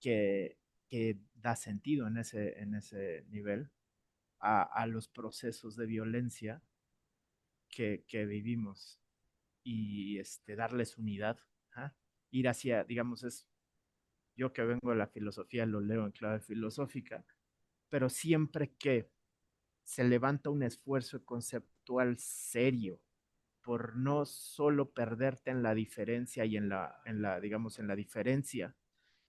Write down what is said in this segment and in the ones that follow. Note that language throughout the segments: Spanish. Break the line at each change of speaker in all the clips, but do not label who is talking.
que, que da sentido en ese nivel a los procesos de violencia que vivimos y darles unidad, ¿ah? Ir hacia, digamos, yo que vengo de la filosofía lo leo en clave filosófica, pero siempre que se levanta un esfuerzo conceptual serio por no solo perderte en la diferencia y digamos, en la diferencia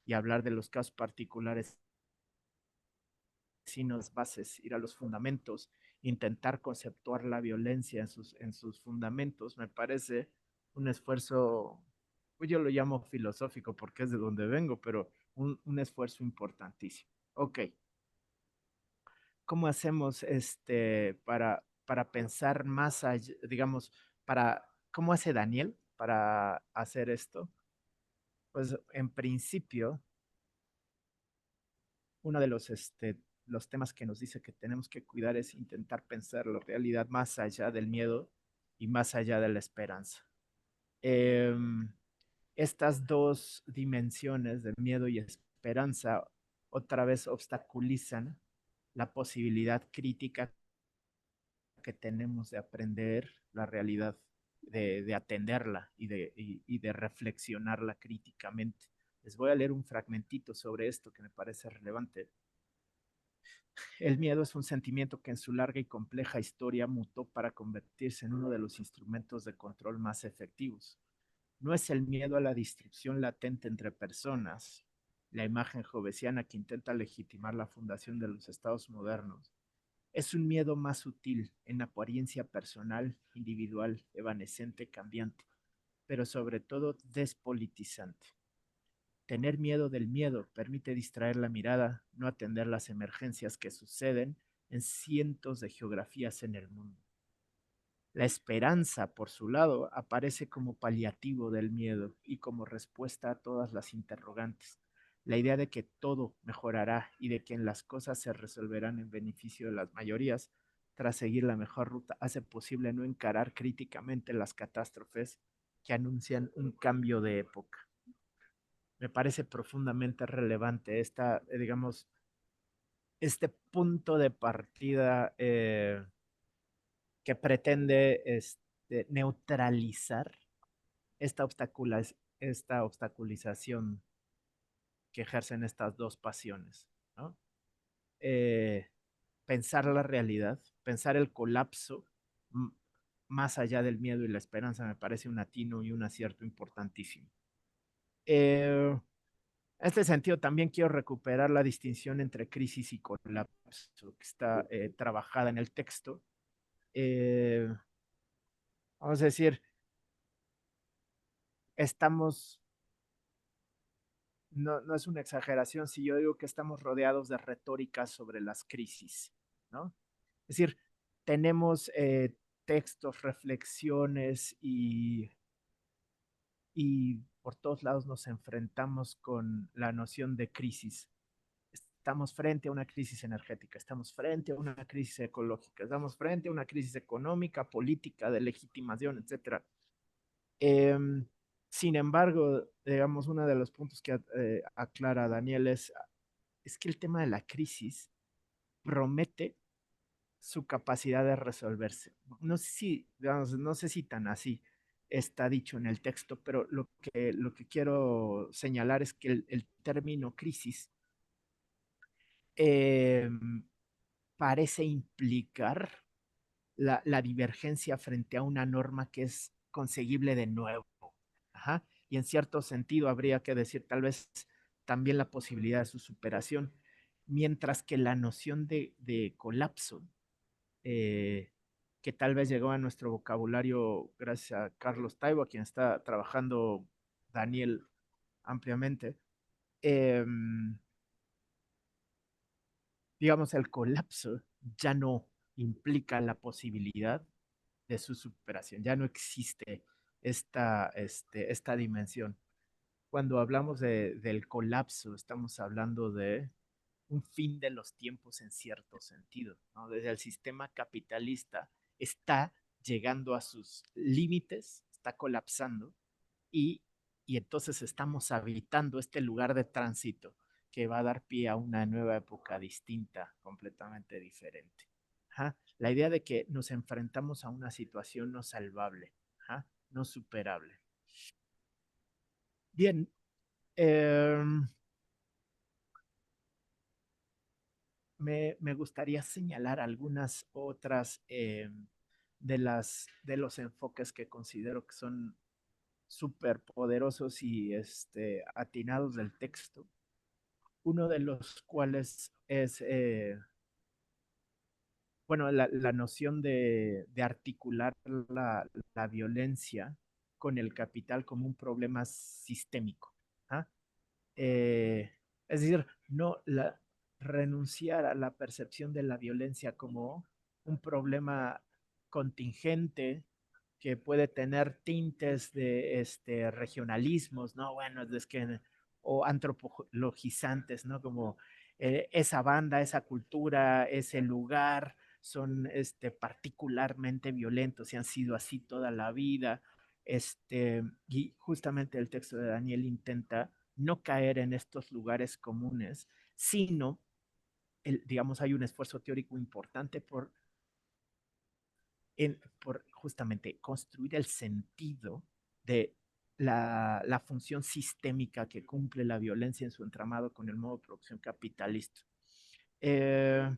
y hablar de los casos particulares, sino las bases, ir a los fundamentos, intentar conceptuar la violencia en sus fundamentos, me parece un esfuerzo, pues yo lo llamo filosófico porque es de donde vengo, pero un esfuerzo importantísimo. Ok, ¿cómo hacemos para pensar más allá, digamos, cómo hace Daniel para hacer esto? Pues en principio, uno de los temas que nos dice que tenemos que cuidar es intentar pensar la realidad más allá del miedo y más allá de la esperanza. Em, Estas dos dimensiones de miedo y esperanza otra vez obstaculizan la posibilidad crítica que tenemos de aprender la realidad, de atenderla y de reflexionarla críticamente. Les voy a leer un fragmentito sobre esto que me parece relevante. El miedo es un sentimiento que en su larga y compleja historia mutó para convertirse en uno de los instrumentos de control más efectivos. No es el miedo a la destrucción latente entre personas, la imagen jovesiana que intenta legitimar la fundación de los estados modernos. Es un miedo más sutil, en apariencia personal, individual, evanescente, cambiante, pero sobre todo despolitizante. Tener miedo del miedo permite distraer la mirada, no atender las emergencias que suceden en cientos de geografías en el mundo. La esperanza, por su lado, aparece como paliativo del miedo y como respuesta a todas las interrogantes. La idea de que todo mejorará y de que las cosas se resolverán en beneficio de las mayorías tras seguir la mejor ruta hace posible no encarar críticamente las catástrofes que anuncian un cambio de época. Me parece profundamente relevante digamos, este punto de partida que pretende neutralizar esta obstaculización que ejercen estas dos pasiones, ¿no? Eh, Pensar la realidad, pensar el colapso más allá del miedo y la esperanza me parece un atino y un acierto importantísimo. En este sentido, también quiero recuperar la distinción entre crisis y colapso que está trabajada en el texto. Eh, Vamos a decir, estamos, no es una exageración si yo digo que estamos rodeados de retórica sobre las crisis, ¿no? Es decir, tenemos textos, reflexiones y por todos lados nos enfrentamos con la noción de crisis. Estamos frente a una crisis energética, estamos frente a una crisis ecológica, estamos frente a una crisis económica, política, de legitimación, etcétera. Eh, Sin embargo, digamos, uno de los puntos que aclara Daniel es que el tema de la crisis promete su capacidad de resolverse. No sé si, digamos, no sé si tan así está dicho en el texto, pero lo que quiero señalar es que el término crisis eh, parece implicar la divergencia frente a una norma que es conseguible de nuevo. Ajá. Y en cierto sentido habría que decir tal vez también la posibilidad de su superación, mientras que la noción de colapso, eh, que tal vez llegó a nuestro vocabulario gracias a Carlos Taibo, a quien está trabajando Daniel ampliamente, eh, digamos, el colapso ya no implica la posibilidad de su superación, ya no existe esta dimensión. Cuando hablamos del colapso, estamos hablando de un fin de los tiempos en cierto sentido, ¿no? Desde el sistema capitalista está llegando a sus límites, está colapsando y, y entonces estamos habitando este lugar de tránsito que va a dar pie a una nueva época distinta, completamente diferente. Ajá. La idea de que nos enfrentamos a una situación no salvable, ajá, no superable. Bien, eh, me gustaría señalar algunas otras de los enfoques que considero que son súper poderosos y atinados del texto. Uno de los cuales es, bueno, la noción de articular la violencia con el capital como un problema sistémico. ¿Ah? Eh, es decir, no renunciar a la percepción de la violencia como un problema contingente que puede tener tintes de regionalismos, ¿no? Bueno, es que, o antropologizantes, ¿no? Como esa banda, esa cultura, ese lugar son particularmente violentos y han sido así toda la vida. Y justamente el texto de Daniel intenta no caer en estos lugares comunes, sino, digamos, hay un esfuerzo teórico importante por justamente construir el sentido de la función sistémica que cumple la violencia en su entramado con el modo de producción capitalista. Eh,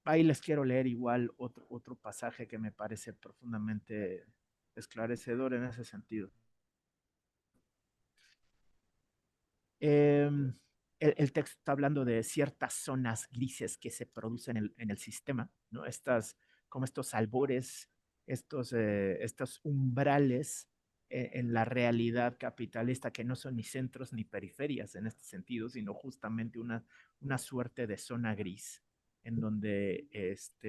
Ahí les quiero leer igual otro pasaje que me parece profundamente esclarecedor en ese sentido. Eh, el texto está hablando de ciertas zonas grises que se producen en el sistema, ¿no? Como estos albores, estos umbrales en la realidad capitalista que no son ni centros ni periferias en este sentido, sino justamente una suerte de zona gris en donde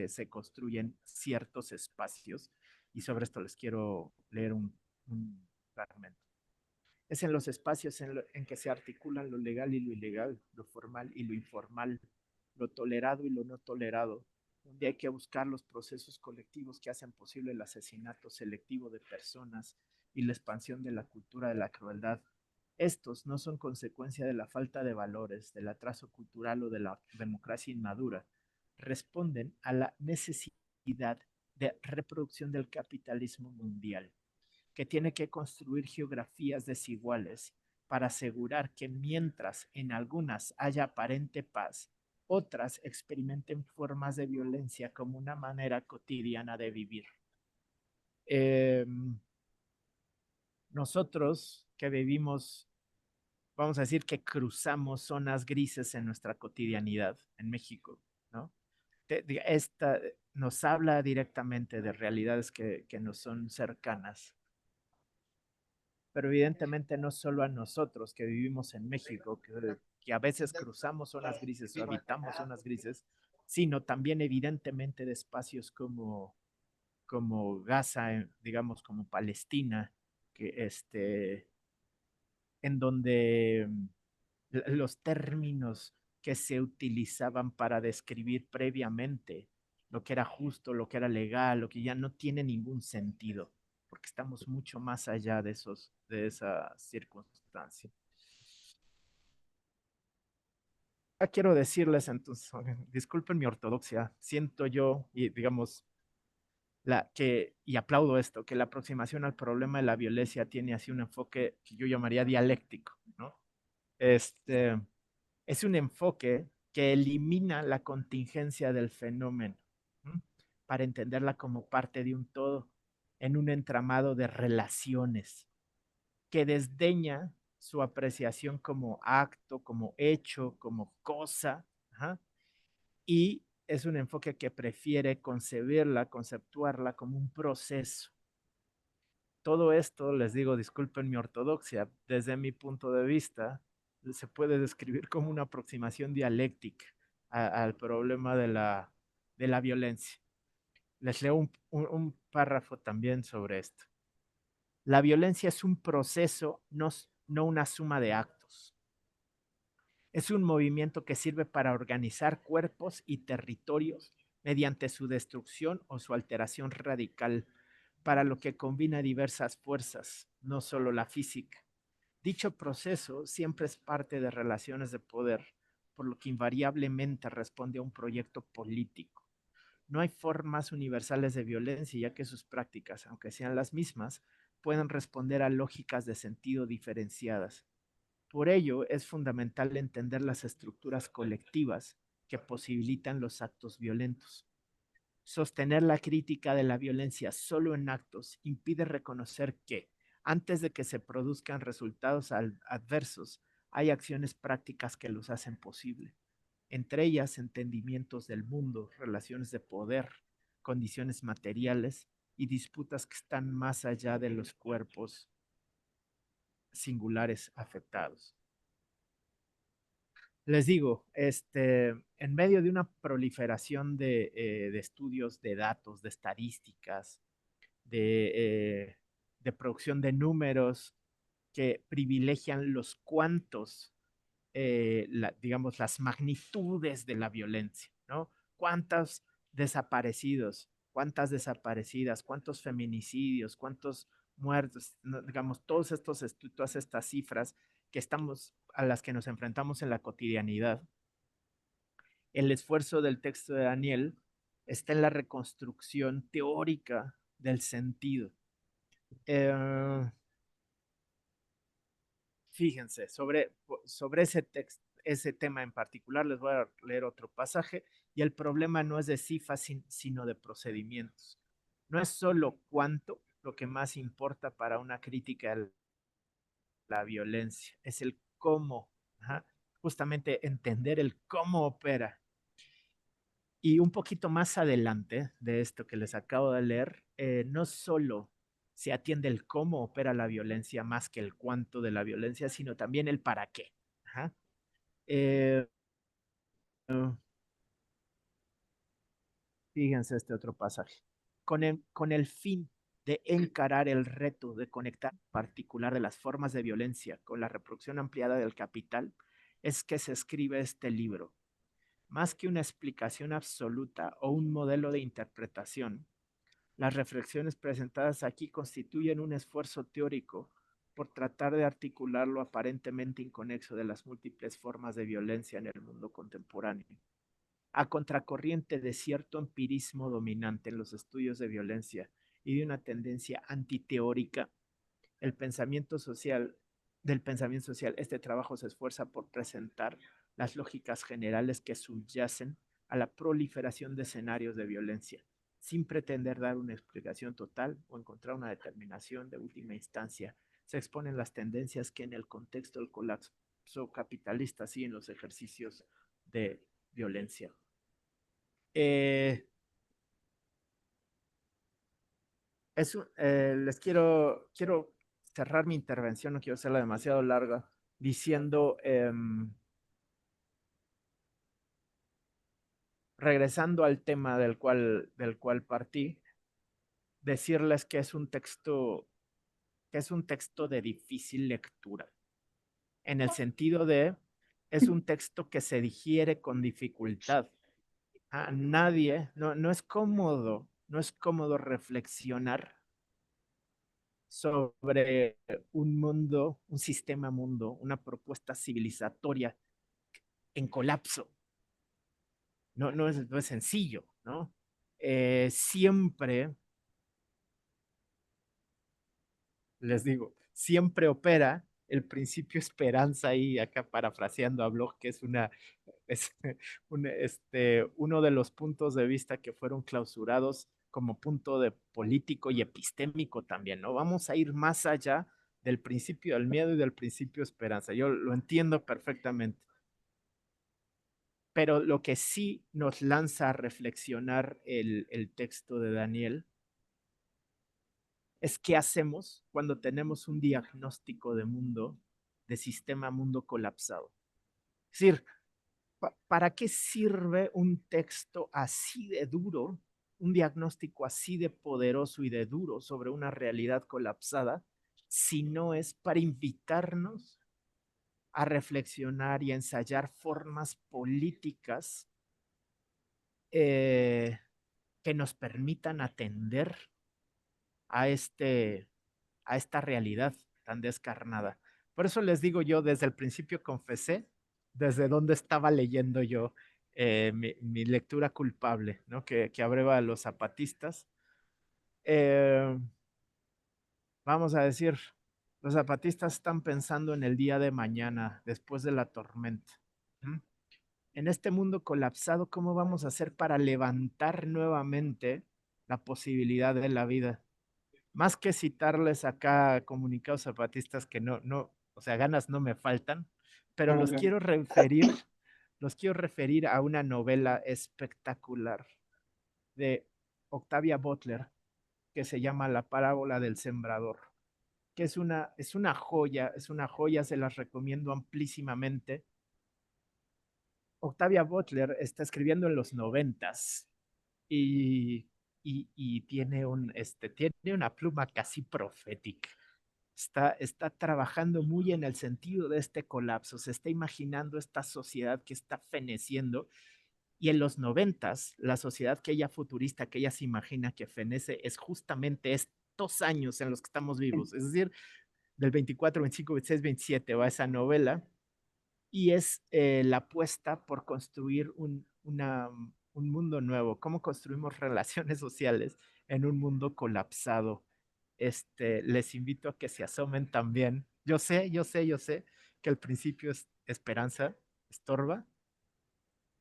se construyen ciertos espacios. Y sobre esto les quiero leer un fragmento. Es en los espacios en que se articulan lo legal y lo ilegal, lo formal y lo informal, lo tolerado y lo no tolerado, donde hay que buscar los procesos colectivos que hacen posible el asesinato selectivo de personas y la expansión de la cultura de la crueldad. Estos no son consecuencia de la falta de valores, del atraso cultural o de la democracia inmadura. Responden a la necesidad de reproducción del capitalismo mundial, que tiene que construir geografías desiguales para asegurar que mientras en algunas haya aparente paz, otras experimenten formas de violencia como una manera cotidiana de vivir. Eh, Nosotros que vivimos, vamos a decir que cruzamos zonas grises en nuestra cotidianidad en México, ¿no? Esta nos habla directamente de realidades que nos son cercanas, pero evidentemente no solo a nosotros que vivimos en México, que a veces cruzamos zonas grises o habitamos zonas grises, sino también evidentemente de espacios como Gaza, digamos como Palestina, que en donde los términos que se utilizaban para describir previamente lo que era justo, lo que era legal, lo que ya no tiene ningún sentido, porque estamos mucho más allá de esa circunstancia. Quiero decirles entonces, disculpen mi ortodoxia, siento yo, y digamos, y aplaudo esto, que la aproximación al problema de la violencia tiene así un enfoque que yo llamaría dialéctico, ¿no? Este, es un enfoque que elimina la contingencia del fenómeno, ¿m? Para entenderla como parte de un todo, en un entramado de relaciones, que desdeña su apreciación como acto, como hecho, como cosa, ajá, y es un enfoque que prefiere concebirla, conceptuarla como un proceso. Todo esto, les digo, disculpen mi ortodoxia, desde mi punto de vista, se puede describir como una aproximación dialéctica al problema de la violencia. Les leo un párrafo también sobre esto. La violencia es un proceso, no una suma de actos. Es un movimiento que sirve para organizar cuerpos y territorios mediante su destrucción o su alteración radical, para lo que combina diversas fuerzas, no solo la física. Dicho proceso siempre es parte de relaciones de poder, por lo que invariablemente responde a un proyecto político. No hay formas universales de violencia, ya que sus prácticas, aunque sean las mismas, pueden responder a lógicas de sentido diferenciadas. Por ello, es fundamental entender las estructuras colectivas que posibilitan los actos violentos. Sostener la crítica de la violencia solo en actos impide reconocer que, antes de que se produzcan resultados adversos, hay acciones prácticas que los hacen posible, entre ellas entendimientos del mundo, relaciones de poder, condiciones materiales y disputas que están más allá de los cuerpos singulares afectados. Les digo, en medio de una proliferación de estudios, de datos, de estadísticas, de producción de números que privilegian los cuantos, digamos, las magnitudes de la violencia, ¿no? ¿Cuántos desaparecidos, cuántas desaparecidas, cuántos feminicidios, cuántos muertos, ¿no? Digamos, todas estas cifras que estamos, a las que nos enfrentamos en la cotidianidad? El esfuerzo del texto de Daniel está en la reconstrucción teórica del sentido. Eh, Fíjense, sobre ese tema en particular, les voy a leer otro pasaje, y el problema no es de cifras, sino de procedimientos. No es solo cuánto lo que más importa para una crítica a la violencia, es el cómo, ajá, justamente entender el cómo opera. Y un poquito más adelante de esto que les acabo de leer, no solo se atiende el cómo opera la violencia más que el cuánto de la violencia, sino también el para qué. Ajá. Eh, Fíjense este otro pasaje. Con el fin de encarar el reto de conectar en particular de las formas de violencia con la reproducción ampliada del capital, es que se escribe este libro. Más que una explicación absoluta o un modelo de interpretación, las reflexiones presentadas aquí constituyen un esfuerzo teórico por tratar de articular lo aparentemente inconexo de las múltiples formas de violencia en el mundo contemporáneo. A contracorriente de cierto empirismo dominante en los estudios de violencia y de una tendencia antiteórica, el pensamiento social, del pensamiento social, este trabajo se esfuerza por presentar las lógicas generales que subyacen a la proliferación de escenarios de violencia, sin pretender dar una explicación total o encontrar una determinación de última instancia. Se exponen las tendencias que en el contexto del colapso capitalista siguen los ejercicios de violencia. Eh, Les quiero cerrar mi intervención, no quiero hacerla demasiado larga, diciendo, regresando al tema del cual partí, decirles que es un texto de difícil lectura, en el sentido de, es un texto que se digiere con dificultad. A nadie, no es cómodo, no es cómodo reflexionar sobre un mundo, un sistema mundo, una propuesta civilizatoria en colapso. No es sencillo, ¿no? Siempre, les digo, siempre opera el principio esperanza ahí, acá parafraseando a Bloch, que es uno de los puntos de vista que fueron clausurados como punto de político y epistémico también, ¿no? Vamos a ir más allá del principio del miedo y del principio de esperanza. Yo lo entiendo perfectamente, pero lo que sí nos lanza a reflexionar el texto de Daniel es qué hacemos cuando tenemos un diagnóstico de mundo, de sistema mundo colapsado. Es decir, ¿para qué sirve un texto así de duro, un diagnóstico así de poderoso y de duro sobre una realidad colapsada, si no es para invitarnos a reflexionar y a ensayar formas políticas eh, que nos permitan atender a, a esta realidad tan descarnada? Por eso les digo, yo desde el principio confesé, desde dónde estaba leyendo yo mi lectura culpable, ¿no? Que abreva a los zapatistas. Eh, Vamos a decir, los zapatistas están pensando en el día de mañana, después de la tormenta. ¿Mm? En este mundo colapsado, ¿cómo vamos a hacer para levantar nuevamente la posibilidad de la vida? Más que citarles acá comunicados zapatistas que no, o sea, ganas no me faltan, pero los quiero referir a una novela espectacular de Octavia Butler que se llama La parábola del sembrador, que es una joya, se las recomiendo amplísimamente. Octavia Butler está escribiendo en los 90 y tiene tiene una pluma casi profética. Está trabajando muy en el sentido de este colapso, se está imaginando esta sociedad que está feneciendo y en los 90 la sociedad que ella futurista, que ella se imagina que fenece, es justamente estos años en los que estamos vivos, es decir, del 24, 25, 26, 27 va esa novela y es la apuesta por construir un mundo nuevo, cómo construimos relaciones sociales en un mundo colapsado. Les invito a que se asomen también. Yo sé que el principio es esperanza, estorba,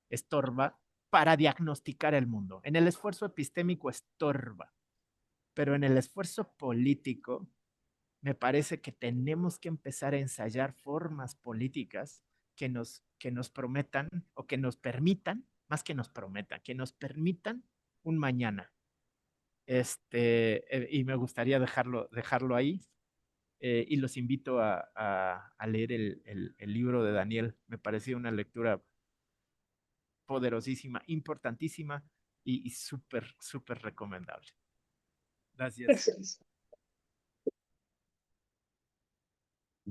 estorba para diagnosticar el mundo. En el esfuerzo epistémico estorba, pero en el esfuerzo político me parece que tenemos que empezar a ensayar formas políticas que nos prometan o que nos permitan, más que nos prometan, que nos permitan un mañana. Y me gustaría dejarlo ahí. Y los invito a leer el libro de Daniel. Me pareció una lectura poderosísima, importantísima y súper, súper recomendable. Gracias.
Gracias.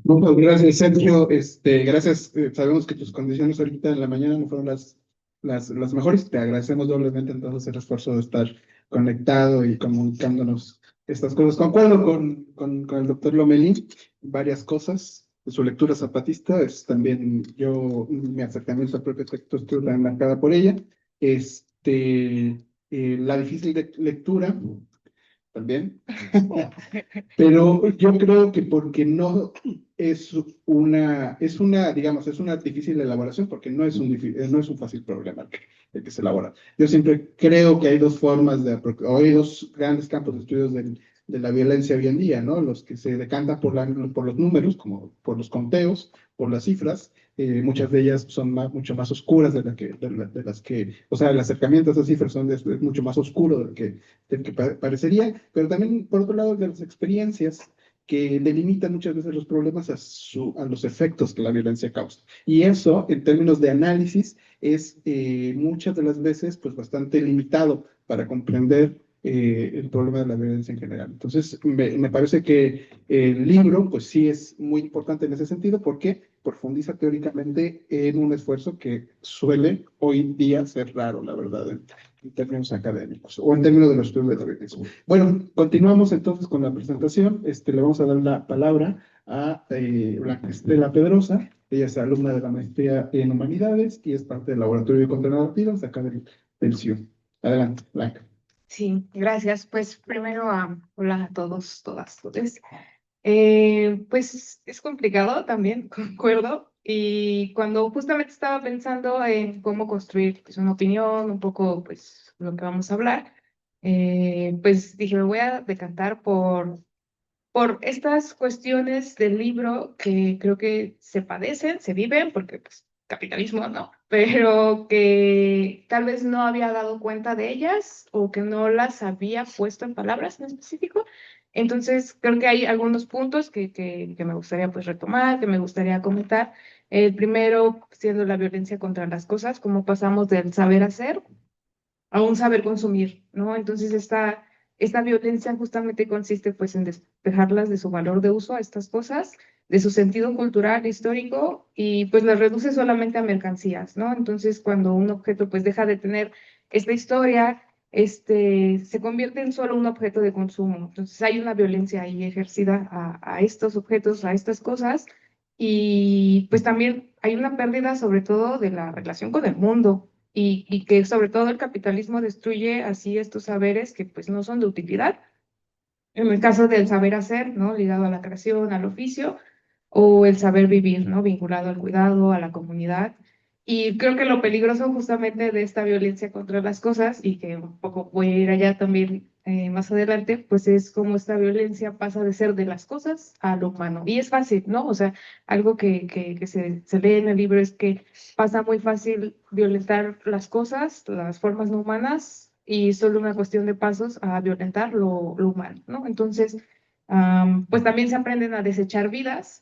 Muchas gracias, Sergio. Gracias. Sabemos que tus condiciones ahorita en la mañana no fueron las mejores. Te agradecemos doblemente entonces el esfuerzo de estar conectado y comunicándonos estas cosas. Concuerdo con el doctor Lomelí, varias cosas. Su lectura zapatista es también mi acercamiento al propio texto estuvo tan marcada por ella. La difícil lectura también. Pero yo creo que porque no digamos, es una difícil elaboración, porque no es un fácil problema el que se elabora. Yo siempre creo que hay dos formas o hay dos grandes campos de estudios de la violencia hoy en día, ¿no? Los que se decantan por los números, como por los conteos, por las cifras. Muchas de ellas son mucho más oscuras de las que, o sea, el acercamiento a esas cifras es mucho más oscuro del que parecería, pero también, por otro lado, de las experiencias que delimitan muchas veces los problemas a los efectos que la violencia causa. Y eso, en términos de análisis, es muchas de las veces pues, bastante limitado para comprender el problema de la violencia en general. Entonces, me parece que el libro, pues sí es muy importante en ese sentido, porque profundiza teóricamente en un esfuerzo que suele hoy día ser raro, la verdad, en términos académicos o en términos de los estudios de la violencia. Bueno, continuamos entonces con la presentación. Le vamos a dar la palabra a Blanca Estela Pedrosa. Ella es alumna de la maestría en Humanidades y es parte del Laboratorio de Control Narrativas de acá del CIU. Adelante, Blanca.
Sí, gracias. Pues primero, hola a todos, todas, todos. Pues es complicado también, concuerdo. Y cuando justamente estaba pensando en cómo construir pues, una opinión, un poco pues lo que vamos a hablar, pues dije, me voy a decantar por estas cuestiones del libro que creo que se padecen, se viven, porque pues capitalismo no, pero que tal vez no había dado cuenta de ellas o que no las había puesto en palabras en específico. Entonces, creo que hay algunos puntos que me gustaría pues retomar, que me gustaría comentar. El primero siendo la violencia contra las cosas, cómo pasamos del saber hacer a un saber consumir, ¿no? Entonces, esta violencia justamente consiste pues en despejarlas de su valor de uso a estas cosas, de su sentido cultural, histórico, y pues las reduce solamente a mercancías, ¿no? Entonces, cuando un objeto pues deja de tener esta historia, se convierte en solo un objeto de consumo. Entonces, hay una violencia ahí ejercida a estos objetos, a estas cosas, Y pues también hay una pérdida sobre todo de la relación con el mundo y que sobre todo el capitalismo destruye así estos saberes que pues no son de utilidad. En el caso del saber hacer, ¿no? Ligado a la creación, al oficio, o el saber vivir, ¿no? Vinculado al cuidado, a la comunidad. Y creo que lo peligroso justamente de esta violencia contra las cosas, y que un poco voy a ir allá también más adelante, pues es como esta violencia pasa de ser de las cosas a lo humano. Y es fácil, ¿no? O sea, algo que se lee en el libro es que pasa muy fácil violentar las cosas, las formas no humanas, y solo una cuestión de pasos a violentar lo humano, ¿no? Entonces, pues también se aprenden a desechar vidas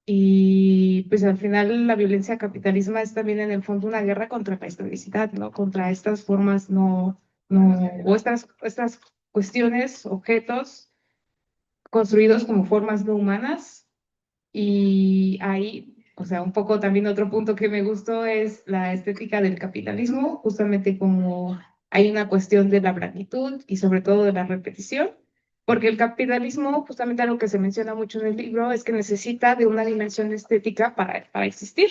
y pues al final la violencia capitalista es también en el fondo una guerra contra la historicidad, ¿no? Contra estas formas o estas cuestiones, objetos construidos como formas no humanas. Y ahí, o sea, un poco también otro punto que me gustó es la estética del capitalismo, justamente como hay una cuestión de la blanquitud y sobre todo de la repetición, porque el capitalismo, justamente algo que se menciona mucho en el libro, es que necesita de una dimensión estética para existir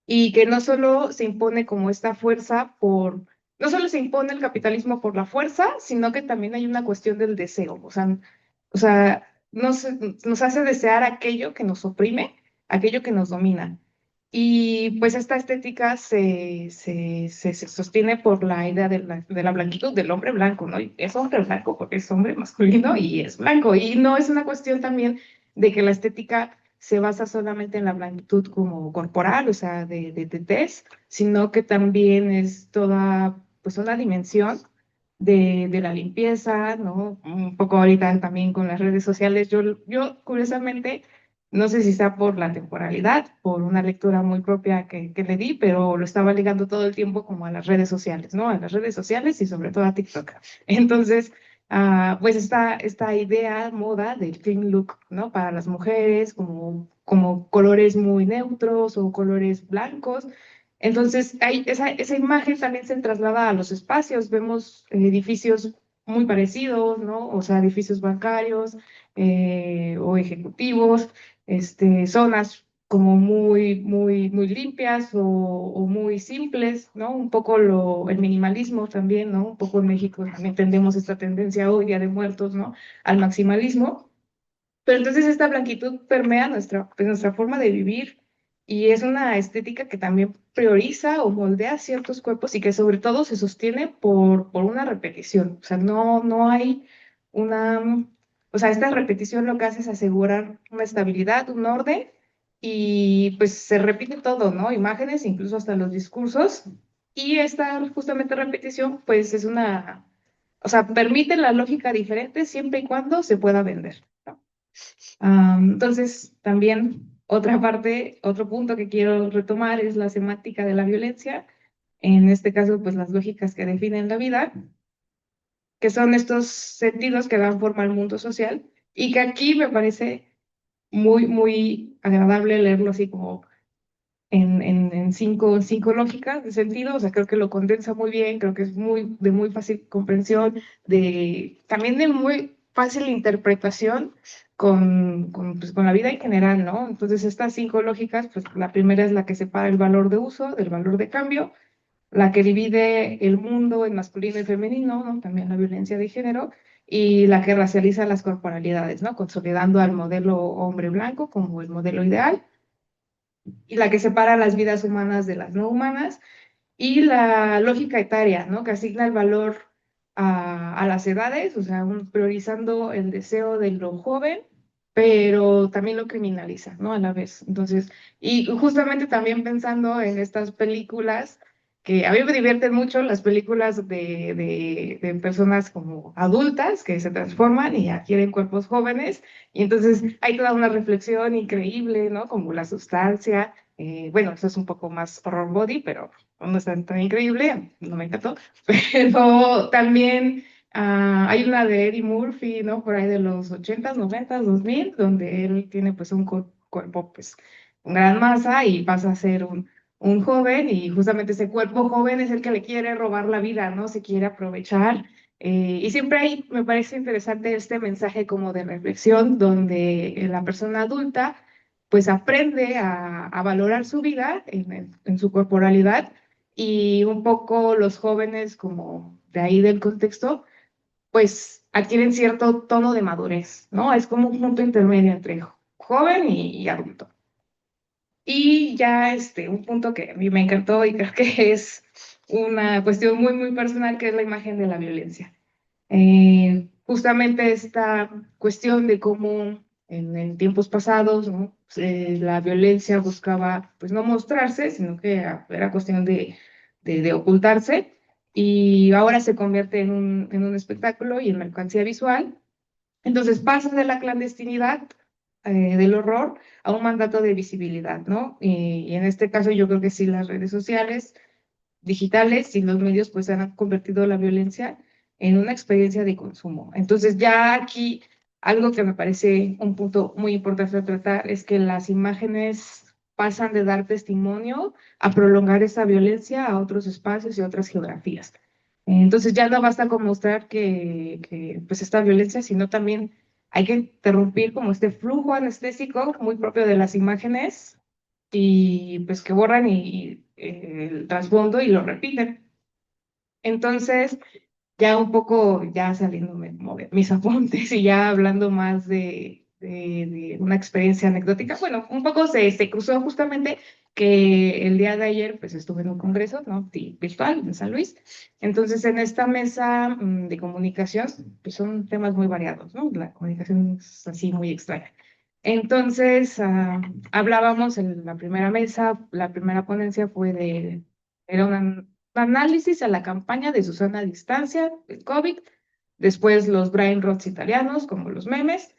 y que no solo se impone como esta fuerza no solo se impone el capitalismo por la fuerza, sino que también hay una cuestión del deseo, o sea, nos hace desear aquello que nos oprime, aquello que nos domina. Y pues esta estética se sostiene por la idea de la blanquitud del hombre blanco, ¿no? Y es hombre blanco porque es hombre masculino y es blanco. Y no es una cuestión también de que la estética se basa solamente en la blanquitud como corporal, o sea, de tez, sino que también es toda, pues una dimensión de la limpieza, ¿no? Un poco ahorita también con las redes sociales. Yo curiosamente, no sé si sea por la temporalidad, por una lectura muy propia que le di, pero lo estaba ligando todo el tiempo como a las redes sociales, ¿no? A las redes sociales y sobre todo a TikTok. Entonces, pues esta idea, moda del clean look, ¿no? Para las mujeres, como colores muy neutros o colores blancos. Entonces, esa imagen también se traslada a los espacios. Vemos edificios muy parecidos, ¿no? O sea, edificios bancarios o ejecutivos, zonas como muy limpias o muy simples, ¿no? Un poco el minimalismo también, ¿no? Un poco en México también tendemos esta tendencia hoy, Día de Muertos, ¿no? Al maximalismo. Pero entonces esta blanquitud permea nuestra forma de vivir y es una estética que también prioriza o moldea ciertos cuerpos y que sobre todo se sostiene por una repetición. O sea, no hay una... O sea, esta repetición lo que hace es asegurar una estabilidad, un orden y pues se repite todo, ¿no? Imágenes, incluso hasta los discursos. Y esta justamente repetición pues es una... O sea, permite la lógica diferente siempre y cuando se pueda vender, ¿no? Entonces, también otra parte, otro punto que quiero retomar es la semántica de la violencia. En este caso, pues las lógicas que definen la vida, que son estos sentidos que dan forma al mundo social y que aquí me parece muy agradable leerlo así como en cinco lógicas de sentido, o sea, creo que lo condensa muy bien, creo que es de muy fácil comprensión, también de muy fácil interpretación pues, con la vida en general, ¿no? Entonces, estas cinco lógicas, pues la primera es la que separa el valor de uso del valor de cambio, la que divide el mundo en masculino y femenino, ¿no? También la violencia de género, y la que racializa las corporalidades, ¿no? Consolidando al modelo hombre blanco como el modelo ideal y la que separa las vidas humanas de las no humanas, y la lógica etaria, ¿no? Que asigna el valor a las edades, o sea, priorizando el deseo de lo joven, pero también lo criminaliza, ¿no? A la vez. Entonces, y justamente también pensando en estas películas, que a mí me divierten mucho las películas de personas como adultas que se transforman y adquieren cuerpos jóvenes, y entonces hay toda una reflexión increíble, ¿no? Como la sustancia, bueno, eso es un poco más horror body, pero no es tan increíble, no me encantó, pero también hay una de Eddie Murphy, ¿no? Por ahí de los 80s, 90s, 2000, donde él tiene pues un cuerpo pues con gran masa y pasa a ser un joven y justamente ese cuerpo joven es el que le quiere robar la vida, ¿no? Se quiere aprovechar. Y siempre ahí me parece interesante este mensaje como de reflexión donde la persona adulta pues aprende a valorar su vida en su corporalidad, y un poco los jóvenes como de ahí del contexto, pues adquieren cierto tono de madurez, ¿no? Es como un punto intermedio entre joven y adulto. Y ya un punto que a mí me encantó y creo que es una cuestión muy, muy personal, que es la imagen de la violencia. Justamente esta cuestión de cómo en tiempos pasados, ¿no? La violencia buscaba pues no mostrarse, sino que era cuestión de ocultarse, y ahora se convierte en un espectáculo y en mercancía visual. Entonces pasa de la clandestinidad, del horror, a un mandato de visibilidad, ¿no? Y en este caso yo creo que sí, las redes sociales digitales y los medios pues han convertido la violencia en una experiencia de consumo. Entonces ya aquí algo que me parece un punto muy importante a tratar es que las imágenes pasan de dar testimonio a prolongar esa violencia a otros espacios y otras geografías. Entonces ya no basta con mostrar pues esta violencia, sino también hay que interrumpir como este flujo anestésico muy propio de las imágenes, y pues que borran el trasfondo y lo repiten. Entonces, ya un poco, ya saliéndome como de mis apuntes y ya hablando más de una experiencia anecdótica, bueno, un poco se cruzó justamente que el día de ayer pues estuve en un congreso, ¿no? Virtual en San Luis. Entonces, en esta mesa de comunicación, pues son temas muy variados, ¿no? La comunicación es así muy extraña. Entonces, hablábamos en la primera mesa, la primera ponencia era un análisis a la campaña de Susana a distancia, el COVID, después los brain rots italianos, como los memes,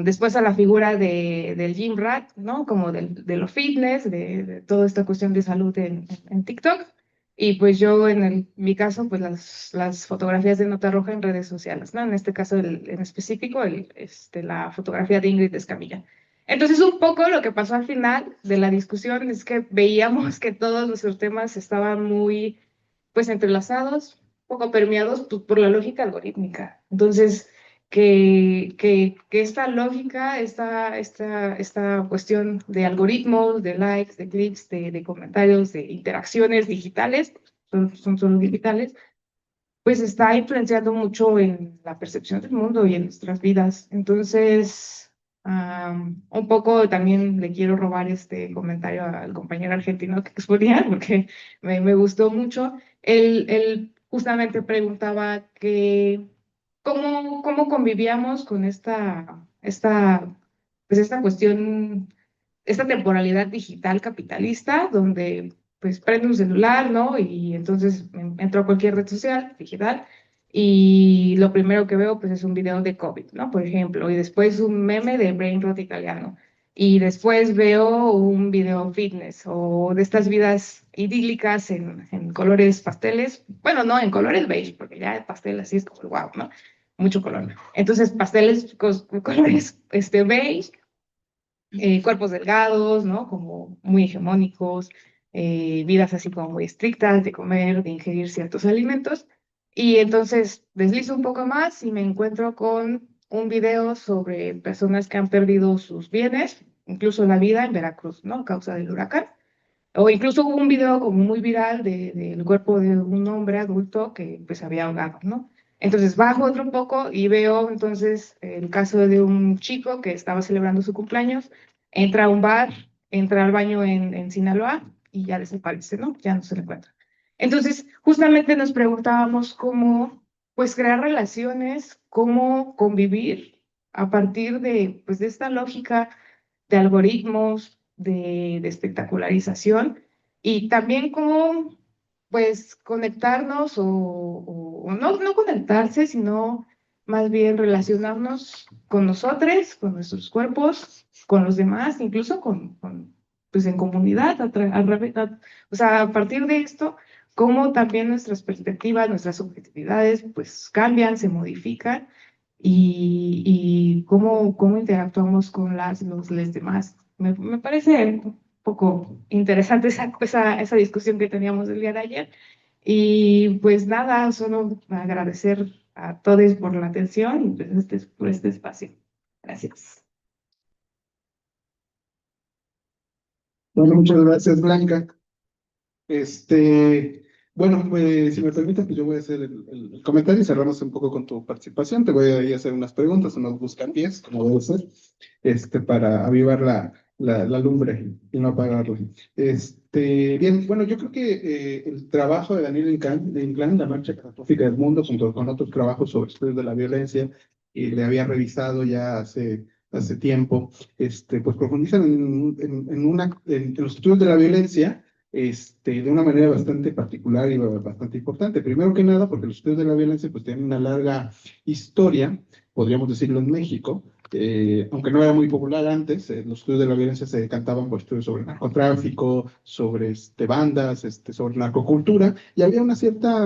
después a la figura del gym rat, ¿no? Como de lo fitness, de toda esta cuestión de salud en TikTok, y pues yo mi caso, pues las fotografías de nota roja en redes sociales, ¿no? En este caso, en específico, la fotografía de Ingrid Escamilla. Entonces, un poco lo que pasó al final de la discusión es que veíamos que todos nuestros temas estaban muy, pues, entrelazados, poco permeados por la lógica algorítmica. Entonces, que esta lógica, esta cuestión de algoritmos, de likes, de clics, de comentarios, de interacciones digitales, son solo digitales, pues está influenciando mucho en la percepción del mundo y en nuestras vidas. Entonces, un poco también le quiero robar este comentario al compañero argentino que exponía, porque me gustó mucho. Él justamente preguntaba que cómo convivíamos con pues esta cuestión, esta temporalidad digital capitalista, donde pues prende un celular, ¿no? Y entonces entro a cualquier red social digital, y lo primero que veo pues es un video de COVID, ¿no? Por ejemplo, y después un meme de brain rot italiano, y después veo un video fitness o de estas vidas idílicas en colores pasteles, bueno, no, en colores beige, porque ya el pastel así es como wow, ¿no? Mucho color. Entonces, pasteles con colores beige, cuerpos delgados, ¿no? Como muy hegemónicos, vidas así como muy estrictas de comer, de ingerir ciertos alimentos. Y entonces deslizo un poco más y me encuentro con un video sobre personas que han perdido sus bienes, incluso la vida en Veracruz, ¿no? A causa del huracán. O incluso hubo un video como muy viral del cuerpo de un hombre adulto que pues había ahogado, ¿no? Entonces bajo otro poco y veo entonces el caso de un chico que estaba celebrando su cumpleaños, entra a un bar, entra al baño en Sinaloa y ya desaparece, ¿no? Ya no se le encuentra. Entonces, justamente nos preguntábamos cómo, pues, crear relaciones, cómo convivir a partir pues, de esta lógica de algoritmos, de espectacularización, y también cómo, pues, conectarnos o no conectarse, sino más bien relacionarnos con nosotros, con nuestros cuerpos, con los demás, incluso pues, en comunidad, o sea, a partir de esto, cómo también nuestras perspectivas, nuestras subjetividades, pues, cambian, se modifican, y cómo interactuamos con los demás. Me parece un poco interesante esa discusión que teníamos el día de ayer. Y pues nada, solo agradecer a todos por la atención y pues, por este espacio. Gracias.
Bueno, muchas gracias, Blanca. Bueno, pues, si me permites, pues yo voy a hacer el comentario y cerramos un poco con tu participación. Te voy a ir a hacer unas preguntas, unos buscapiés, como debe ser, para avivar la lumbre y no apagarla. Bien, bueno, yo creo que el trabajo de Daniel Inclán, La Marcha Catastrófica del Mundo, junto con otros trabajos sobre estudios de la violencia, y le había revisado ya hace tiempo, pues profundizan en los estudios de la violencia de una manera bastante particular y bastante importante. Primero que nada, porque los estudios de la violencia pues tienen una larga historia, podríamos decirlo en México, aunque no era muy popular antes, los estudios de la violencia se decantaban por estudios sobre narcotráfico, sobre bandas, sobre narcocultura, y había una cierta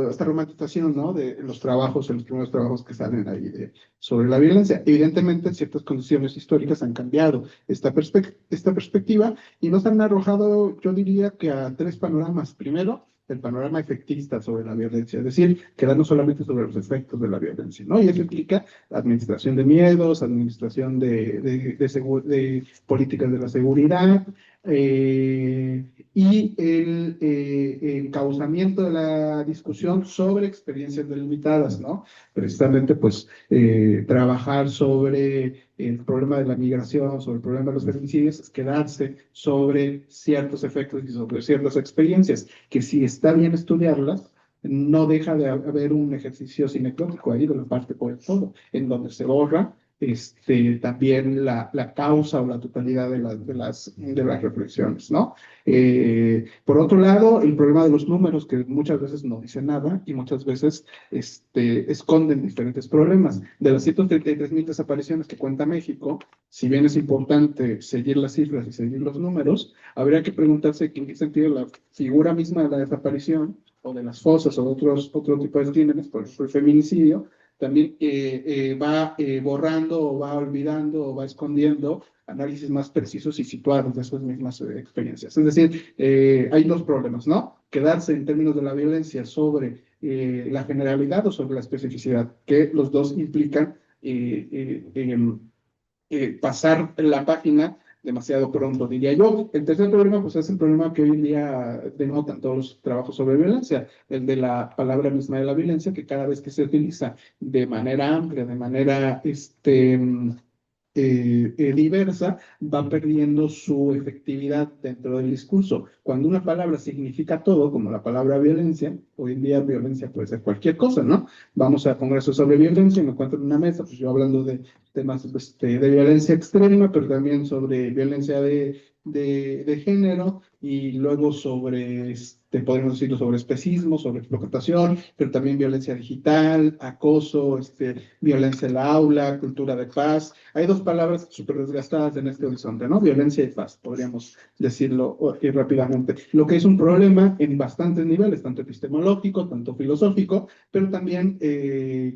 hasta romantización, ¿no? De los trabajos, en los primeros trabajos que salen ahí sobre la violencia. Evidentemente, ciertas condiciones históricas han cambiado esta perspectiva y nos han arrojado, yo diría que a tres panoramas. Primero, el panorama efectista sobre la violencia, es decir, quedarnos solamente sobre los efectos de la violencia, ¿no? Y eso implica administración de miedos, administración de políticas de la seguridad, y el encauzamiento de la discusión sobre experiencias delimitadas, ¿no? Precisamente, pues, trabajar sobre el problema de la migración, sobre el problema de los feminicidios, es quedarse sobre ciertos efectos y sobre ciertas experiencias, que si está bien estudiarlas, no deja de haber un ejercicio sinecdótico ahí de la parte por el todo, en donde se borra también la causa o la totalidad de las reflexiones, ¿no? Por otro lado, el problema de los números, que muchas veces no dicen nada y muchas veces esconden diferentes problemas. De las 133,000 desapariciones que cuenta México, si bien es importante seguir las cifras y seguir los números, habría que preguntarse en qué sentido la figura misma de la desaparición o de las fosas o otro tipo de crímenes, por ejemplo el feminicidio, también va borrando o va olvidando o va escondiendo análisis más precisos y situados de esas mismas experiencias. Es decir, hay dos problemas, ¿no? Quedarse en términos de la violencia sobre la generalidad o sobre la especificidad, que los dos implican pasar la página demasiado pronto, diría yo. El tercer problema, pues es el problema que hoy en día denotan todos los trabajos sobre violencia, el de la palabra misma de la violencia, que cada vez que se utiliza de manera amplia, de manera diversa, va perdiendo su efectividad dentro del discurso. Cuando una palabra significa todo, como la palabra violencia, hoy en día violencia puede ser cualquier cosa, ¿no? Vamos a congresos sobre violencia y me encuentro en una mesa, pues yo hablando de temas de violencia extrema, pero también sobre violencia de género, y luego sobre, podemos decirlo, sobre especismo, sobre explotación, pero también violencia digital, acoso, violencia en la aula, cultura de paz. Hay dos palabras súper desgastadas en este horizonte, ¿no? Violencia y paz, podríamos decirlo rápidamente. Lo que es un problema en bastantes niveles, tanto epistemológico, tanto filosófico, pero también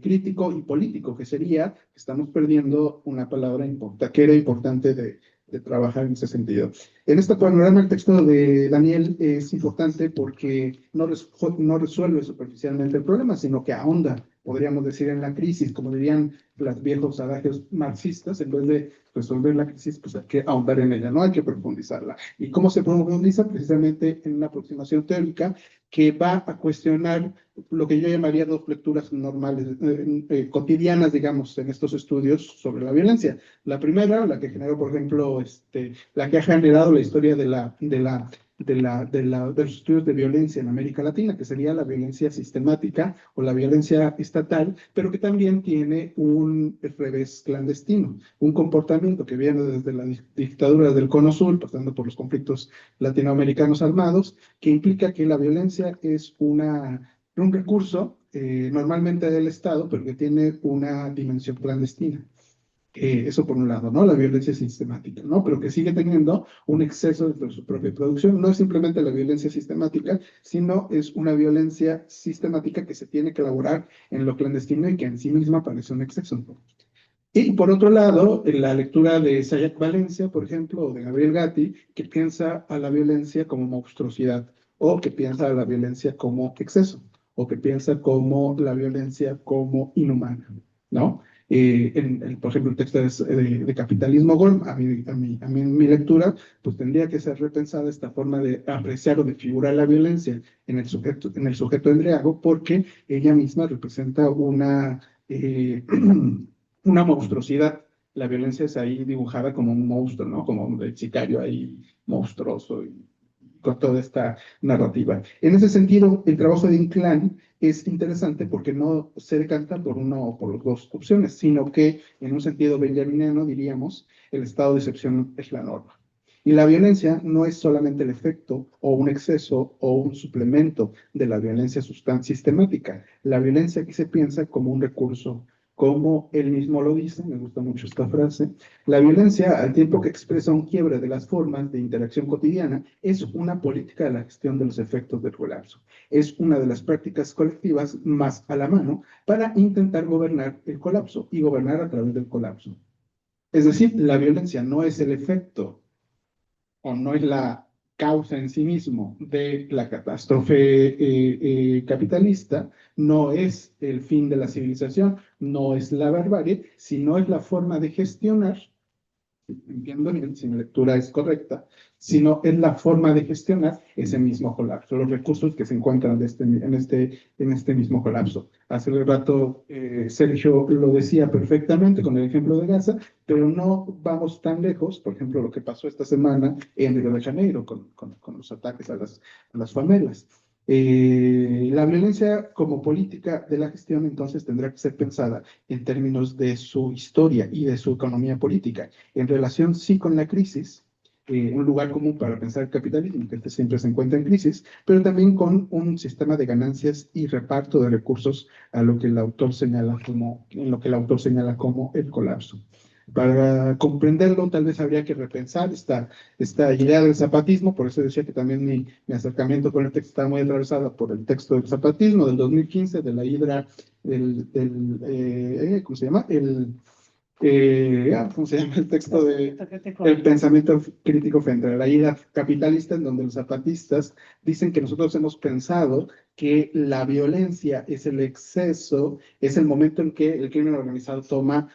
crítico y político, que sería, estamos perdiendo una palabra que era importante de trabajar en ese sentido. En este panorama, el texto de Daniel es importante porque no resuelve superficialmente el problema, sino que ahonda, podríamos decir, en la crisis, como dirían los viejos adagios marxistas. En vez de resolver la crisis, pues hay que ahondar en ella, no hay que profundizarla. ¿Y cómo se profundiza? Precisamente en una aproximación teórica que va a cuestionar lo que yo llamaría dos lecturas normales, cotidianas, digamos, en estos estudios sobre la violencia. La primera, la que generó, por ejemplo, la que ha generado la historia de los estudios de violencia en América Latina, que sería la violencia sistemática o la violencia estatal, pero que también tiene un revés clandestino, un comportamiento que viene desde la dictadura del Cono Sur, pasando por los conflictos latinoamericanos armados, que implica que la violencia es un recurso normalmente del Estado, pero que tiene una dimensión clandestina. Eso por un lado, ¿no? La violencia sistemática, ¿no? Pero que sigue teniendo un exceso de su propia producción. No es simplemente la violencia sistemática, sino es una violencia sistemática que se tiene que elaborar en lo clandestino y que en sí misma parece un exceso. Y por otro lado, en la lectura de Sayak Valencia, por ejemplo, o de Gabriel Gatti, que piensa a la violencia como monstruosidad, o que piensa a la violencia como exceso, o que piensa como la violencia como inhumana, ¿no? por ejemplo, el texto de Capitalismo Golm, a mí en mi lectura, pues tendría que ser repensada esta forma de apreciar o de figurar la violencia en el sujeto embriago, porque ella misma representa una monstruosidad. La violencia es ahí dibujada como un monstruo, ¿no? Como el sicario ahí monstruoso y con toda esta narrativa. En ese sentido, el trabajo de Inclán es interesante porque no se decanta por una o por las dos opciones, sino que en un sentido benjaminiano diríamos, el estado de excepción es la norma. Y la violencia no es solamente el efecto o un exceso o un suplemento de la violencia sistemática. La violencia aquí se piensa como un recurso, como él mismo lo dice, me gusta mucho esta frase, la violencia, al tiempo que expresa un quiebre de las formas de interacción cotidiana, es una política de la gestión de los efectos del colapso. Es una de las prácticas colectivas más a la mano para intentar gobernar el colapso y gobernar a través del colapso. Es decir, la violencia no es el efecto o no es la causa en sí mismo de la catástrofe capitalista, no es el fin de la civilización, no es la barbarie, sino es la forma de gestionar, entiendo bien si mi lectura es correcta, sino es la forma de gestionar ese mismo colapso, los recursos que se encuentran en este mismo colapso. Hace un rato Sergio lo decía perfectamente con el ejemplo de Gaza, pero no vamos tan lejos, por ejemplo, lo que pasó esta semana en Río de Janeiro con los ataques a las favelas. La violencia como política de la gestión entonces tendrá que ser pensada en términos de su historia y de su economía política en relación sí con la crisis, un lugar común para pensar el capitalismo, que este siempre se encuentra en crisis, pero también con un sistema de ganancias y reparto de recursos en lo que el autor señala como el colapso. Para comprenderlo, tal vez habría que repensar esta idea del zapatismo, por eso decía que también mi acercamiento con el texto está muy atravesado por el texto del zapatismo del 2015, de la hidra, ¿cómo se llama? ¿Cómo se llama el texto de el pensamiento crítico frente a la idea capitalista, en donde los zapatistas dicen que nosotros hemos pensado que la violencia es el exceso, es el momento en que el crimen organizado toma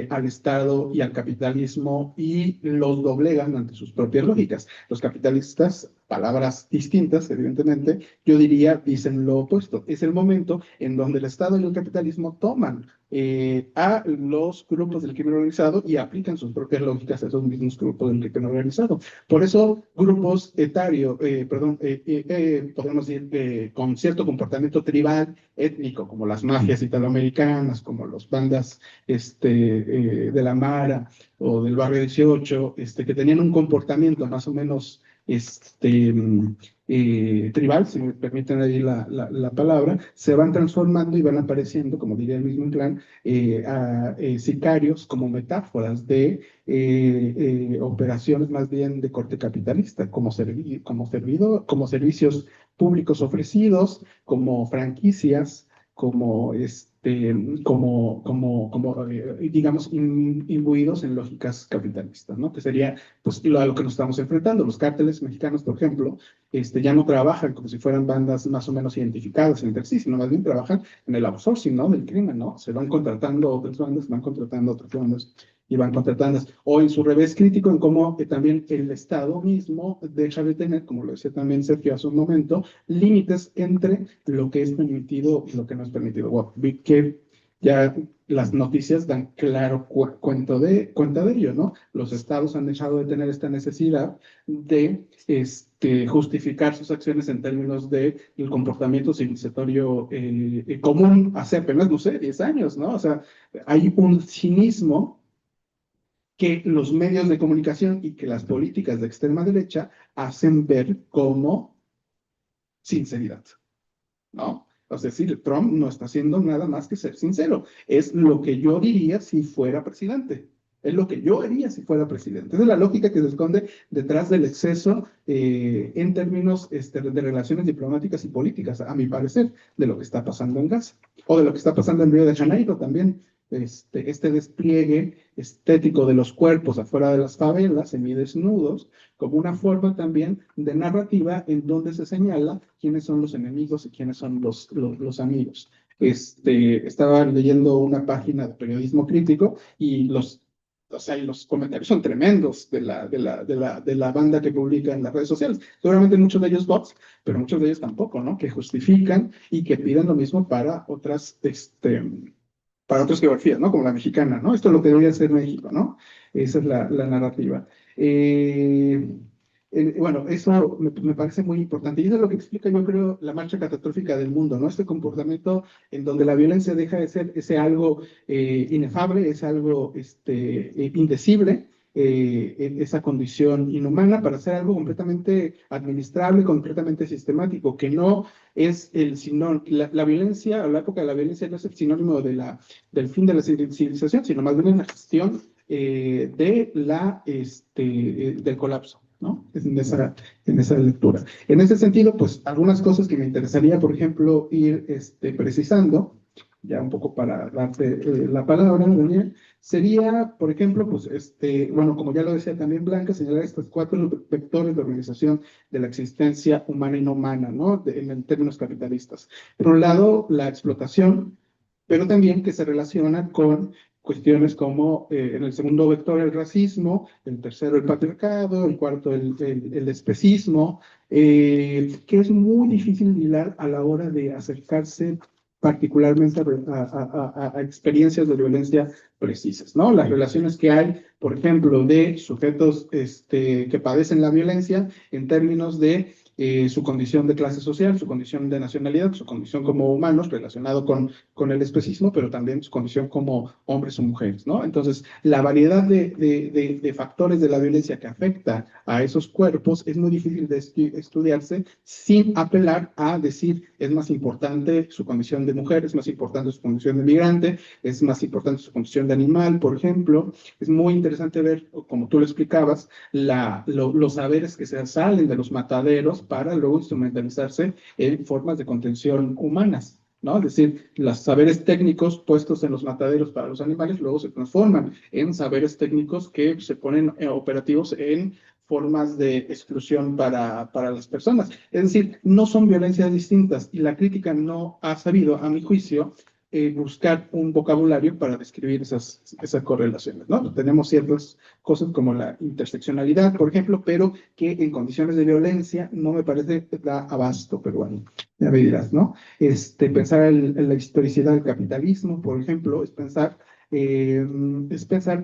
al Estado y al capitalismo y los doblegan ante sus propias lógicas. Los capitalistas, palabras distintas, evidentemente, yo diría, dicen lo opuesto. Es el momento en donde el Estado y el capitalismo toman a los grupos del crimen organizado y aplican sus propias lógicas a esos mismos grupos del crimen organizado. Por eso, grupos podemos decir, con cierto comportamiento tribal, étnico, como las mafias italoamericanas, como las bandas de la Mara o del Barrio 18, que tenían un comportamiento más o menos tribal, si me permiten ahí la palabra, se van transformando y van apareciendo, como diría el mismo Inclán, sicarios como metáforas de operaciones más bien de corte capitalista, como servicios públicos ofrecidos, como franquicias, digamos, imbuidos en lógicas capitalistas, ¿no? Que sería, pues, a lo que nos estamos enfrentando. Los cárteles mexicanos, por ejemplo, ya no trabajan como si fueran bandas más o menos identificadas entre sí, sino más bien trabajan en el outsourcing, ¿no? Del crimen, ¿no? Se van contratando otras bandas, van contratando otras bandas y van contratando. O en su revés crítico, en cómo también el Estado mismo deja de tener, como lo decía también Sergio hace un momento, límites entre lo que es permitido y lo que no es permitido. Bueno, vi que ya las noticias dan claro cuenta de ello, ¿no? Los estados han dejado de tener esta necesidad de justificar sus acciones en términos del comportamiento civilizatorio común hace apenas, no sé, 10 años, ¿no? O sea, hay un cinismo que los medios de comunicación y que las políticas de extrema derecha hacen ver como sinceridad, ¿no? Es decir, Trump no está haciendo nada más que ser sincero. Es lo que yo diría si fuera presidente. Es lo que yo haría si fuera presidente. Esa es la lógica que se esconde detrás del exceso en términos de relaciones diplomáticas y políticas, a mi parecer, de lo que está pasando en Gaza. O de lo que está pasando en Río de Janeiro también. Este despliegue estético de los cuerpos afuera de las favelas, semidesnudos, como una forma también de narrativa en donde se señala quiénes son los enemigos y quiénes son los amigos. Estaba leyendo una página de periodismo crítico y los comentarios son tremendos de la banda que publica en las redes sociales. Seguramente muchos de ellos bots, pero muchos de ellos tampoco, ¿no? Que justifican y que piden lo mismo para otras geografías, ¿no? Como la mexicana, ¿no? Esto es lo que debería ser México, ¿no? Esa es la narrativa. Bueno, eso me parece muy importante. Y eso es lo que explica, yo creo, la marcha catastrófica del mundo, ¿no? Este comportamiento en donde la violencia deja de ser ese algo inefable, es algo indecible, esa condición inhumana, para ser algo completamente administrable, completamente sistemático, que no es el sinónimo, la violencia, o la época de la violencia no es el sinónimo del fin de la civilización, sino más bien la gestión del colapso, ¿no? En esa lectura. En ese sentido, pues algunas cosas que me interesaría, por ejemplo, ir precisando, ya un poco para darte la palabra, Daniel, sería, por ejemplo, pues, bueno, como ya lo decía también Blanca, señalar estos 4 vectores de organización de la existencia humana y no humana, ¿no? En términos capitalistas. Por un lado, la explotación, pero también que se relaciona con cuestiones como en el segundo vector el racismo, el tercero el patriarcado, el cuarto el especismo, que es muy difícil hilar a la hora de acercarse particularmente a experiencias de violencia precisas, ¿no? Las relaciones que hay, por ejemplo, de sujetos que padecen la violencia en términos de su condición de clase social, su condición de nacionalidad, su condición como humanos relacionado con el especismo, pero también su condición como hombres o mujeres, ¿no? Entonces, la variedad de factores de la violencia que afecta a esos cuerpos es muy difícil de estudiarse sin apelar a decir es más importante su condición de mujer, es más importante su condición de migrante, es más importante su condición de animal, por ejemplo. Es muy interesante ver, como tú lo explicabas, los saberes que se salen de los mataderos para luego instrumentalizarse en formas de contención humanas, ¿no? Es decir, los saberes técnicos puestos en los mataderos para los animales luego se transforman en saberes técnicos que se ponen operativos en formas de exclusión para las personas. Es decir, no son violencias distintas y la crítica no ha sabido, a mi juicio, buscar un vocabulario para describir esas correlaciones, ¿no? Tenemos ciertas cosas como la interseccionalidad, por ejemplo, pero que en condiciones de violencia no me parece da abasto, pero bueno, ya me dirás, ¿no? Pensar en la historicidad del capitalismo, por ejemplo, es pensar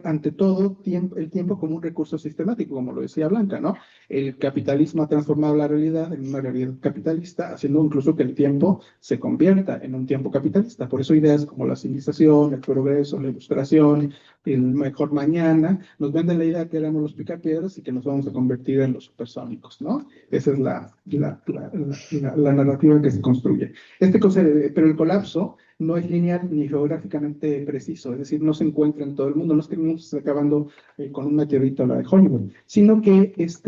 ante todo el tiempo como un recurso sistemático, como lo decía Blanca, ¿no? El capitalismo ha transformado la realidad en una realidad capitalista, haciendo incluso que el tiempo se convierta en un tiempo capitalista. Por eso ideas como la civilización, el progreso, la ilustración, el mejor mañana, nos venden la idea que éramos los picapiedras y que nos vamos a convertir en los supersónicos, ¿no? Esa es la narrativa que se construye. Pero el colapso no es lineal ni geográficamente preciso, es decir, no se encuentra en todo el mundo, no es que el mundo se esté acabando con un meteorito a la de Hollywood, sino que es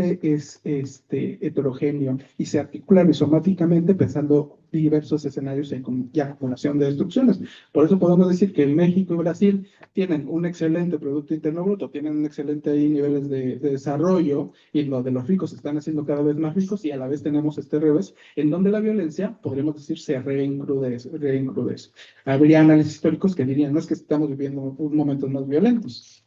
heterogéneo y se articula rizomáticamente pensando diversos escenarios y acumulación de destrucciones. Por eso podemos decir que México y Brasil tienen un excelente Producto Interno Bruto, tienen un excelente niveles de desarrollo y lo de los ricos se están haciendo cada vez más ricos y a la vez tenemos este revés en donde la violencia, podríamos decir, se reincrudece. Habría análisis históricos que dirían, no es que estamos viviendo momentos más violentos,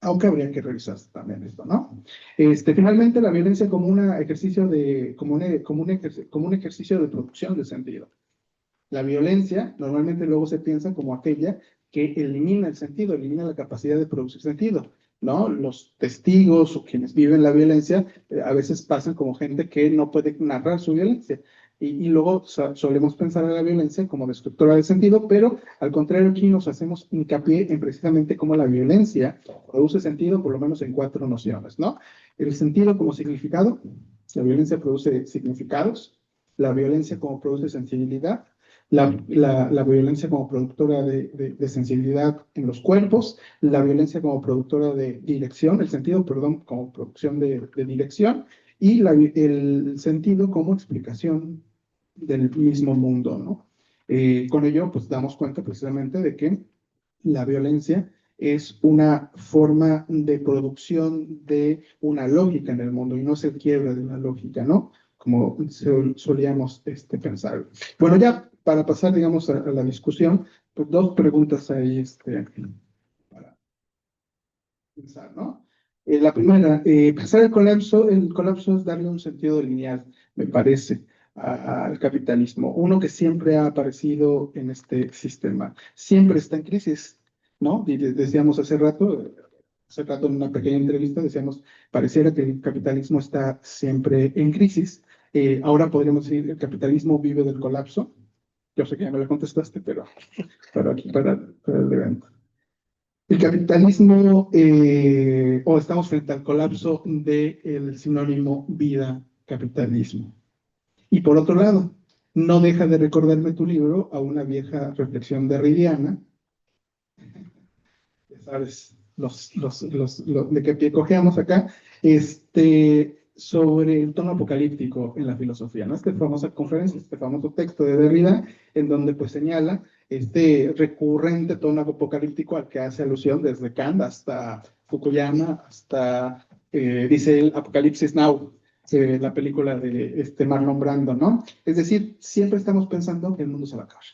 aunque habría que revisar también esto, ¿no? Finalmente, la violencia como un ejercicio como un ejercicio de producción de sentido. La violencia normalmente luego se piensa como aquella que elimina el sentido, elimina la capacidad de producir sentido, ¿no? Los testigos o quienes viven la violencia a veces pasan como gente que no puede narrar su violencia. Y luego solemos pensar en la violencia como destructora de sentido, pero al contrario aquí nos hacemos hincapié en precisamente cómo la violencia produce sentido, por lo menos en 4 nociones, ¿no? El sentido como significado, la violencia produce significados, la violencia como produce sensibilidad, la violencia como productora de sensibilidad en los cuerpos, la violencia como productora de dirección, el sentido, perdón, como producción de dirección, y el sentido como explicación del mismo mundo, ¿no? Con ello, pues damos cuenta precisamente de que la violencia es una forma de producción de una lógica en el mundo y no se quiebra de una lógica, ¿no? Como solíamos pensar. Bueno, ya para pasar, digamos, a la discusión, pues dos preguntas ahí, para pensar, ¿no? La primera, pasar el colapso es darle un sentido lineal, me parece, al capitalismo. Uno que siempre ha aparecido en este sistema, siempre está en crisis, ¿no? Y decíamos hace rato en una pequeña entrevista, decíamos, pareciera que el capitalismo está siempre en crisis. Ahora podríamos decir, el capitalismo vive del colapso. Yo sé que ya me lo contestaste, pero aquí para el evento. El capitalismo, o estamos frente al colapso del sinónimo vida-capitalismo. Y por otro lado, no deja de recordarme tu libro a una vieja reflexión derridiana, ya sabes, de qué pie cojeamos acá, sobre el tono apocalíptico en la filosofía, ¿no? Esta famosa conferencia, este famoso texto de Derrida, en donde pues señala este recurrente tono apocalíptico al que hace alusión desde Kant hasta Fukuyama, hasta, dice el Apocalipsis Now, la película de Marlon Brando, ¿no? Es decir, siempre estamos pensando que el mundo se va a acabar.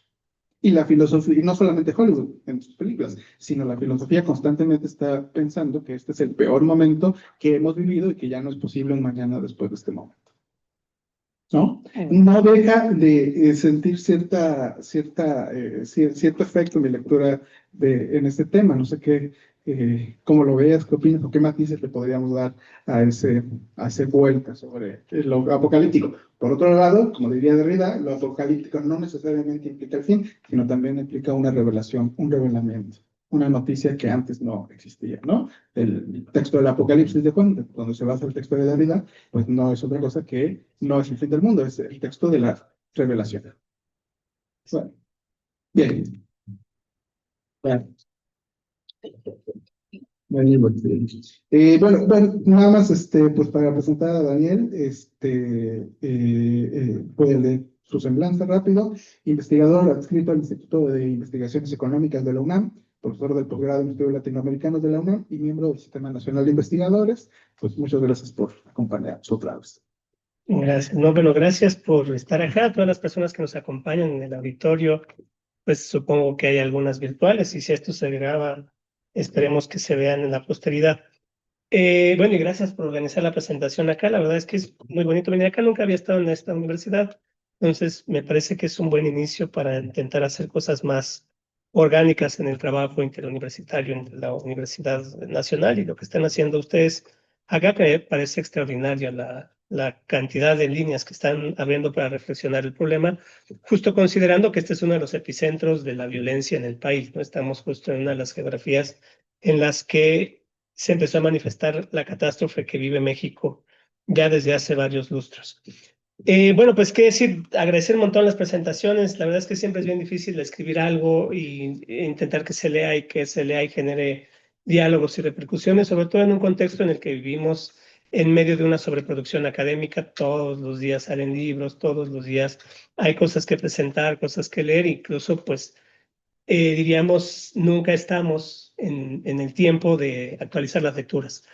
Y la filosofía, y no solamente Hollywood en sus películas, sino la filosofía constantemente está pensando que este es el peor momento que hemos vivido y que ya no es posible un mañana después de este momento. ¿No? No deja de sentir cierto efecto en mi lectura en este tema. No sé cómo lo veas, qué opinas o qué matices le podríamos dar a ese vuelta sobre lo apocalíptico. Por otro lado, como diría Derrida, lo apocalíptico no necesariamente implica el fin, sino también implica una revelación, un revelamiento, una noticia que antes no existía, ¿no? El texto del Apocalipsis de Juan, donde se basa el texto de Derrida, pues no es otra cosa que no es el fin del mundo, es el texto de la revelación. Bueno, bien. Bueno, bueno, nada más pues para presentar a Daniel, pueden leer su semblanza rápido, investigador adscrito al Instituto de Investigaciones Económicas de la UNAM, profesor del posgrado en Estudios Latinoamericanos de la UNAM y miembro del Sistema Nacional de Investigadores. Pues muchas gracias por acompañarnos otra vez.
Gracias. No, bueno, gracias por estar acá. A todas las personas que nos acompañan en el auditorio, pues supongo que hay algunas virtuales y si esto se graba, esperemos que se vean en la posteridad. Bueno, y gracias por organizar la presentación acá. La verdad es que es muy bonito venir acá. Nunca había estado en esta universidad, entonces me parece que es un buen inicio para intentar hacer cosas más orgánicas en el trabajo interuniversitario entre la Universidad Nacional y lo que están haciendo ustedes acá, que me parece extraordinaria la cantidad de líneas que están abriendo para reflexionar el problema, justo considerando que este es uno de los epicentros de la violencia en el país, ¿no? Estamos justo en una de las geografías en las que se empezó a manifestar la catástrofe que vive México ya desde hace varios lustros. Bueno, pues qué decir, agradecer un montón las presentaciones. La verdad es que siempre es bien difícil escribir algo e intentar que se lea y genere diálogos y repercusiones, sobre todo en un contexto en el que vivimos en medio de una sobreproducción académica. Todos los días salen libros, todos los días hay cosas que presentar, cosas que leer, incluso pues diríamos, nunca estamos en el tiempo de actualizar las lecturas.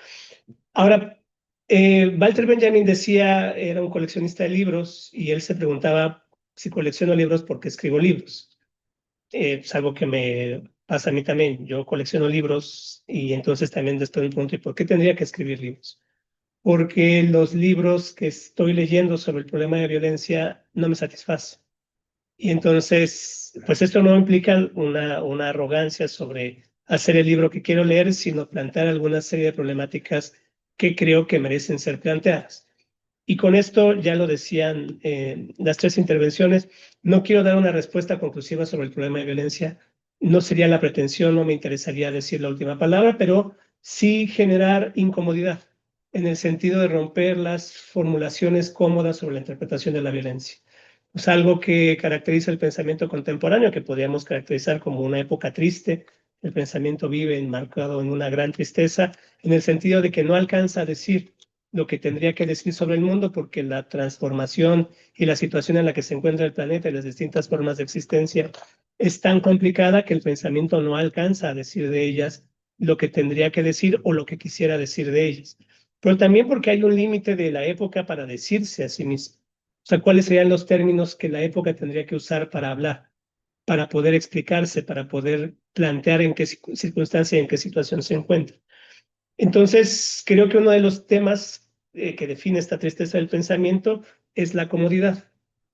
Ahora, Walter Benjamin decía, era un coleccionista de libros, y él se preguntaba si colecciono libros porque escribo libros. Es algo que me pasa a mí también. Yo colecciono libros y entonces también estoy en un punto, ¿y por qué tendría que escribir libros? Porque los libros que estoy leyendo sobre el problema de violencia no me satisfacen. Y entonces, pues esto no implica una arrogancia sobre hacer el libro que quiero leer, sino plantear alguna serie de problemáticas que creo que merecen ser planteadas. Y con esto, ya lo decían las tres intervenciones, no quiero dar una respuesta conclusiva sobre el problema de violencia. No sería la pretensión, no me interesaría decir la última palabra, pero sí generar incomodidad en el sentido de romper las formulaciones cómodas sobre la interpretación de la violencia. Es algo que caracteriza el pensamiento contemporáneo, que podríamos caracterizar como una época triste. El pensamiento vive enmarcado en una gran tristeza, en el sentido de que no alcanza a decir lo que tendría que decir sobre el mundo, porque la transformación y la situación en la que se encuentra el planeta y las distintas formas de existencia es tan complicada que el pensamiento no alcanza a decir de ellas lo que tendría que decir o lo que quisiera decir de ellas. Pero también porque hay un límite de la época para decirse a sí mismo. O sea, ¿cuáles serían los términos que la época tendría que usar para hablar, para poder explicarse, para poder plantear en qué circunstancia y en qué situación se encuentra? Entonces, creo que uno de los temas que define esta tristeza del pensamiento es la comodidad.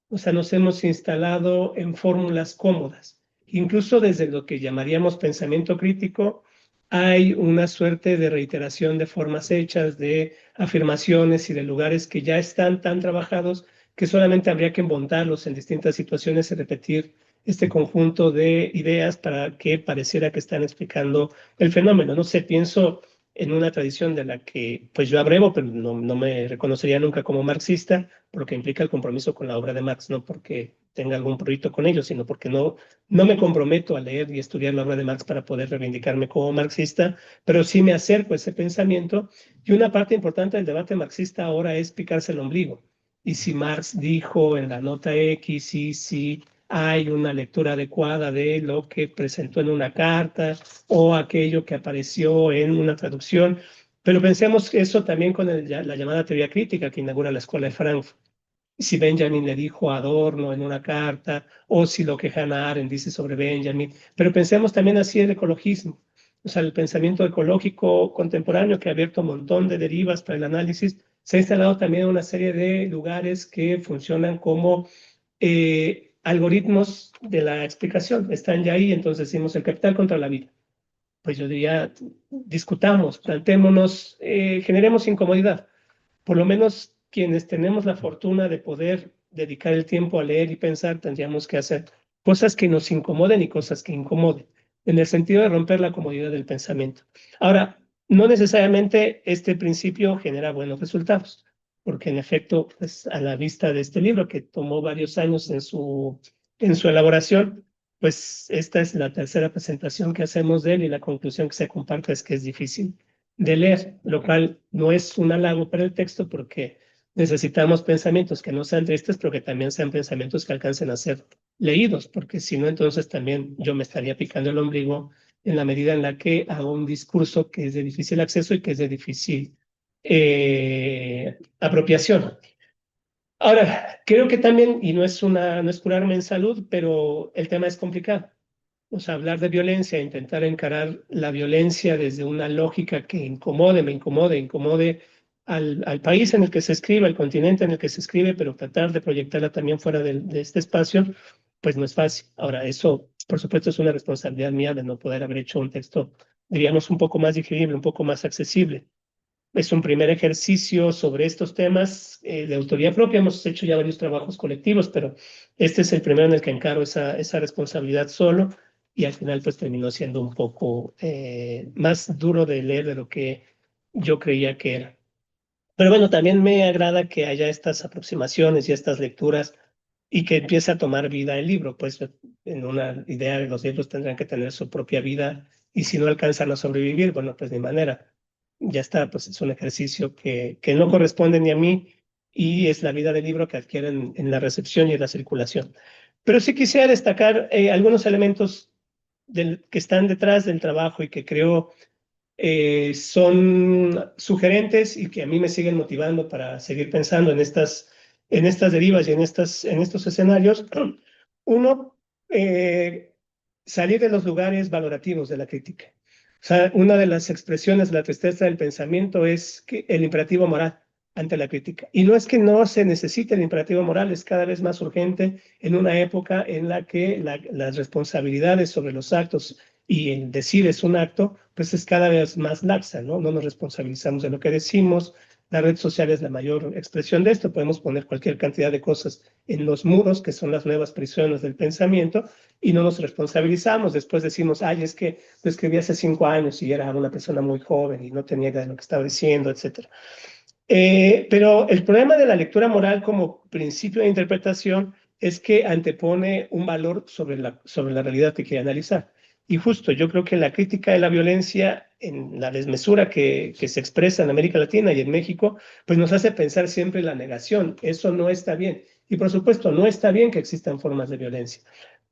O sea, nos hemos instalado en fórmulas cómodas. Incluso desde lo que llamaríamos pensamiento crítico, hay una suerte de reiteración de formas hechas, de afirmaciones y de lugares que ya están tan trabajados que solamente habría que montarlos en distintas situaciones y repetir este conjunto de ideas para que pareciera que están explicando el fenómeno. No sé, pienso en una tradición de la que pues yo abrevo, pero no me reconocería nunca como marxista, por lo que implica el compromiso con la obra de Marx, no porque tenga algún proyecto con ellos, sino porque no me comprometo a leer y estudiar la obra de Marx para poder reivindicarme como marxista, pero sí me acerco a ese pensamiento, y una parte importante del debate marxista ahora es picarse el ombligo. Y si Marx dijo en la nota X, y si hay una lectura adecuada de lo que presentó en una carta o aquello que apareció en una traducción. Pero pensemos eso también con la llamada teoría crítica que inaugura la Escuela de Frankfurt. Si Benjamin le dijo a Adorno en una carta, o si lo que Hannah Arendt dice sobre Benjamin. Pero pensemos también así el ecologismo. O sea, el pensamiento ecológico contemporáneo que ha abierto un montón de derivas para el análisis, se ha instalado también en una serie de lugares que funcionan como algoritmos de la explicación. Están ya ahí, entonces decimos el capital contra la vida. Pues yo diría, discutamos, plantémonos, generemos incomodidad. Por lo menos quienes tenemos la fortuna de poder dedicar el tiempo a leer y pensar, tendríamos que hacer cosas que nos incomoden y cosas que incomoden, en el sentido de romper la comodidad del pensamiento. Ahora, no necesariamente este principio genera buenos resultados, porque en efecto, pues, a la vista de este libro, que tomó varios años en su elaboración, pues esta es la tercera presentación que hacemos de él y la conclusión que se comparte es que es difícil de leer, lo cual no es un halago para el texto porque necesitamos pensamientos que no sean tristes, pero que también sean pensamientos que alcancen a ser leídos, porque si no, entonces también yo me estaría picando el ombligo en la medida en la que hago un discurso que es de difícil acceso y que es de difícil apropiación. Ahora, creo que también, y no es curarme en salud, pero el tema es complicado. O sea, hablar de violencia, intentar encarar la violencia desde una lógica que me incomode al país en el que se escribe, al continente en el que se escribe, pero tratar de proyectarla también fuera de este espacio, pues no es fácil. Ahora, eso, por supuesto, es una responsabilidad mía de no poder haber hecho un texto, diríamos, un poco más digerible, un poco más accesible. Es un primer ejercicio sobre estos temas de autoría propia. Hemos hecho ya varios trabajos colectivos, pero este es el primero en el que encaro esa responsabilidad solo, y al final pues terminó siendo un poco más duro de leer de lo que yo creía que era. Pero bueno, también me agrada que haya estas aproximaciones y estas lecturas y que empiece a tomar vida el libro, pues en una idea de los libros tendrán que tener su propia vida, y si no alcanzan a sobrevivir, bueno, pues de manera, ya está, pues es un ejercicio que no corresponde ni a mí, y es la vida del libro que adquieren en la recepción y en la circulación. Pero sí quisiera destacar algunos elementos que están detrás del trabajo y que creo son sugerentes y que a mí me siguen motivando para seguir pensando en estas derivas y en estos escenarios. Uno, salir de los lugares valorativos de la crítica. O sea, una de las expresiones de la tristeza del pensamiento es el imperativo moral ante la crítica. Y no es que no se necesite el imperativo moral, es cada vez más urgente en una época en la que las responsabilidades sobre los actos y el decir es un acto, pues es cada vez más laxa, ¿no? No nos responsabilizamos de lo que decimos. La red social es la mayor expresión de esto. Podemos poner cualquier cantidad de cosas en los muros, que son las nuevas prisiones del pensamiento, y no nos responsabilizamos. Después decimos, ay, es que lo escribí hace 5 años y era una persona muy joven y no tenía idea de lo que estaba diciendo, etc. Pero el problema de la lectura moral como principio de interpretación es que antepone un valor sobre la realidad que quiere analizar. Y justo yo creo que la crítica de la violencia, en la desmesura que se expresa en América Latina y en México, pues nos hace pensar siempre en la negación. Eso no está bien. Y por supuesto, no está bien que existan formas de violencia,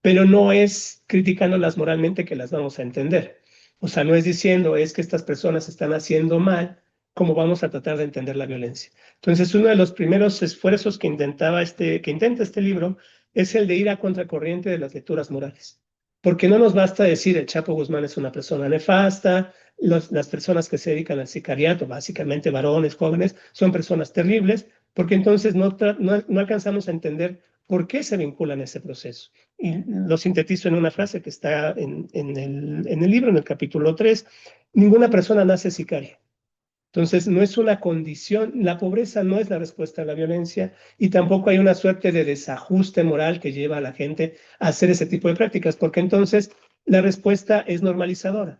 pero no es criticándolas moralmente que las vamos a entender. O sea, no es diciendo es que estas personas están haciendo mal, cómo vamos a tratar de entender la violencia. Entonces, uno de los primeros esfuerzos que intenta este libro es el de ir a contracorriente de las lecturas morales. Porque no nos basta decir el Chapo Guzmán es una persona nefasta, las personas que se dedican al sicariato, básicamente varones, jóvenes, son personas terribles, porque entonces no alcanzamos a entender por qué se vinculan a ese proceso. Y lo sintetizo en una frase que está en el libro, en el capítulo 3, ninguna persona nace sicaria. Entonces, no es una condición, la pobreza no es la respuesta a la violencia y tampoco hay una suerte de desajuste moral que lleva a la gente a hacer ese tipo de prácticas, porque entonces la respuesta es normalizadora.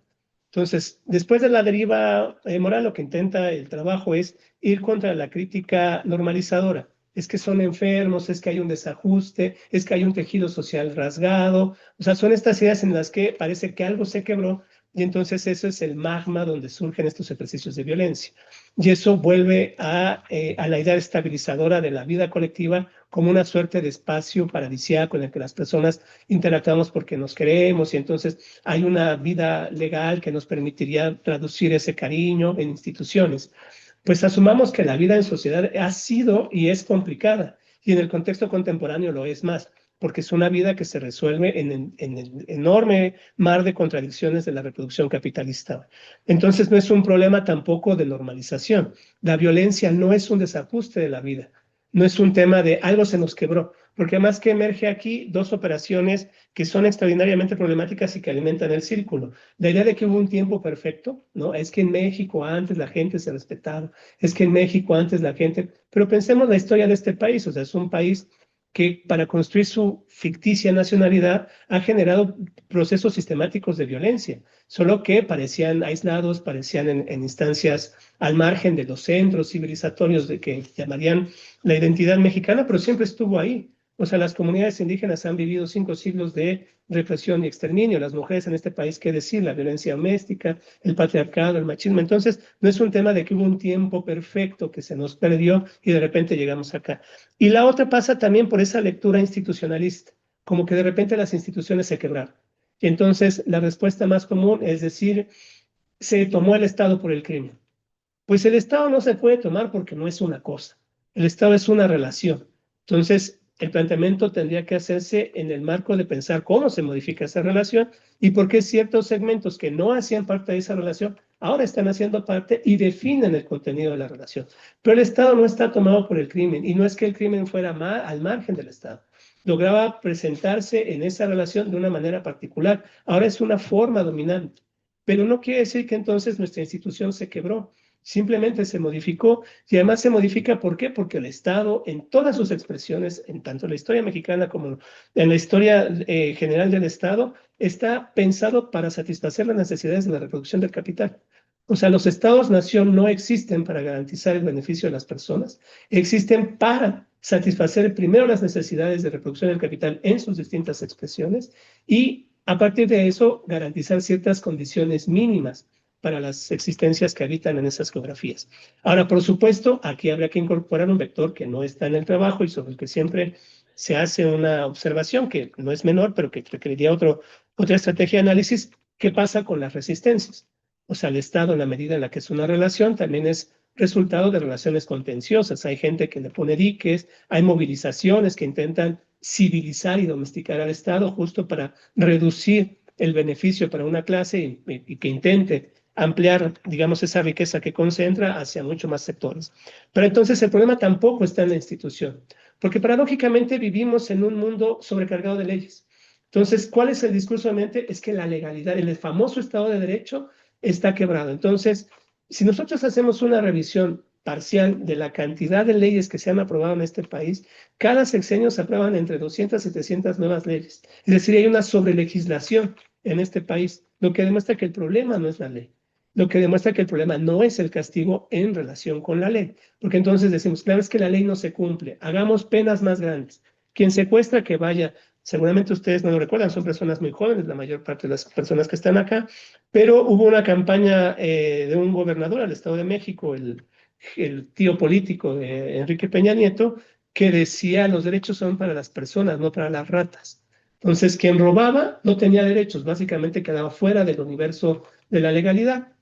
Entonces, después de la deriva moral, lo que intenta el trabajo es ir contra la crítica normalizadora. Es que son enfermos, es que hay un desajuste, es que hay un tejido social rasgado. O sea, son estas ideas en las que parece que algo se quebró y entonces eso es el magma donde surgen estos ejercicios de violencia. Y eso vuelve a la idea estabilizadora de la vida colectiva como una suerte de espacio paradisíaco en el que las personas interactuamos porque nos queremos y entonces hay una vida legal que nos permitiría traducir ese cariño en instituciones. Pues asumamos que la vida en sociedad ha sido y es complicada y en el contexto contemporáneo lo es más porque es una vida que se resuelve en el enorme mar de contradicciones de la reproducción capitalista. Entonces no es un problema tampoco de normalización. La violencia no es un desajuste de la vida, no es un tema de algo se nos quebró, porque además que emerge aquí dos operaciones que son extraordinariamente problemáticas y que alimentan el círculo. La idea de que hubo un tiempo perfecto, ¿no? Es que en México antes la gente se respetaba, es que en México antes la gente... Pero pensemos la historia de este país, o sea, es un país que para construir su ficticia nacionalidad ha generado procesos sistemáticos de violencia, solo que parecían aislados, parecían en instancias al margen de los centros civilizatorios de que llamarían la identidad mexicana, pero siempre estuvo ahí. O sea, las comunidades indígenas han vivido 5 siglos de represión y exterminio. Las mujeres en este país, ¿qué decir? La violencia doméstica, el patriarcado, el machismo. Entonces, no es un tema de que hubo un tiempo perfecto que se nos perdió y de repente llegamos acá. Y la otra pasa también por esa lectura institucionalista, como que de repente las instituciones se quebraron. Y entonces la respuesta más común es decir, se tomó el Estado por el crimen. Pues el Estado no se puede tomar porque no es una cosa. El Estado es una relación. Entonces, el planteamiento tendría que hacerse en el marco de pensar cómo se modifica esa relación y por qué ciertos segmentos que no hacían parte de esa relación ahora están haciendo parte y definen el contenido de la relación. Pero el Estado no está tomado por el crimen y no es que el crimen fuera al margen del Estado. Lograba presentarse en esa relación de una manera particular. Ahora es una forma dominante. Pero no quiere decir que entonces nuestra institución se quebró. Simplemente se modificó y además se modifica ¿por qué? Porque el Estado en todas sus expresiones, en tanto en la historia mexicana como en la historia general del Estado, está pensado para satisfacer las necesidades de la reproducción del capital. O sea, los Estados-nación no existen para garantizar el beneficio de las personas, existen para satisfacer primero las necesidades de reproducción del capital en sus distintas expresiones y a partir de eso garantizar ciertas condiciones mínimas para las existencias que habitan en esas geografías. Ahora, por supuesto, aquí habría que incorporar un vector que no está en el trabajo y sobre el que siempre se hace una observación que no es menor, pero que requeriría otra estrategia de análisis. ¿Qué pasa con las resistencias? O sea, el Estado, en la medida en la que es una relación, también es resultado de relaciones contenciosas. Hay gente que le pone diques, hay movilizaciones que intentan civilizar y domesticar al Estado justo para reducir el beneficio para una clase y que intente ampliar, digamos, esa riqueza que concentra hacia muchos más sectores. Pero entonces el problema tampoco está en la institución, porque paradójicamente vivimos en un mundo sobrecargado de leyes. Entonces, ¿cuál es el discurso de mente? Es que la legalidad, el famoso Estado de Derecho, está quebrado. Entonces, si nosotros hacemos una revisión parcial de la cantidad de leyes que se han aprobado en este país, cada sexenio se aprueban entre 200 y 700 nuevas leyes. Es decir, hay una sobrelegislación en este país, lo que demuestra que el problema no es la ley, lo que demuestra que el problema no es el castigo en relación con la ley, porque entonces decimos, claro, es que la ley no se cumple, hagamos penas más grandes. Quien secuestra que vaya, seguramente ustedes no lo recuerdan, son personas muy jóvenes, la mayor parte de las personas que están acá, pero hubo una campaña de un gobernador al Estado de México, el tío político de Enrique Peña Nieto, que decía los derechos son para las personas, no para las ratas. Entonces, quien robaba no tenía derechos, básicamente quedaba fuera del universo de la legalidad.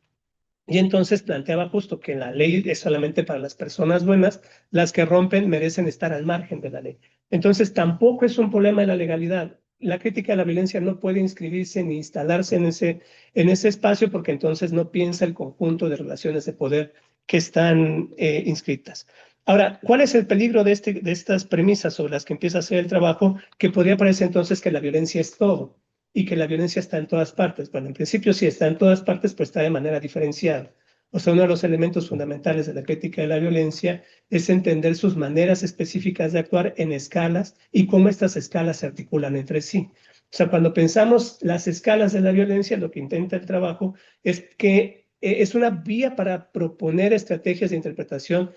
Y entonces planteaba justo que la ley es solamente para las personas buenas, las que rompen merecen estar al margen de la ley. Entonces tampoco es un problema de la legalidad. La crítica de la violencia no puede inscribirse ni instalarse en ese espacio porque entonces no piensa el conjunto de relaciones de poder que están inscritas. Ahora, ¿cuál es el peligro de estas premisas sobre las que empieza a hacer el trabajo? Que podría parecer entonces que la violencia es todo y que la violencia está en todas partes. Bueno, en principio sí está en todas partes, pero está de manera diferenciada. O sea, uno de los elementos fundamentales de la crítica de la violencia es entender sus maneras específicas de actuar en escalas y cómo estas escalas se articulan entre sí. O sea, cuando pensamos las escalas de la violencia, lo que intenta el trabajo es que es una vía para proponer estrategias de interpretación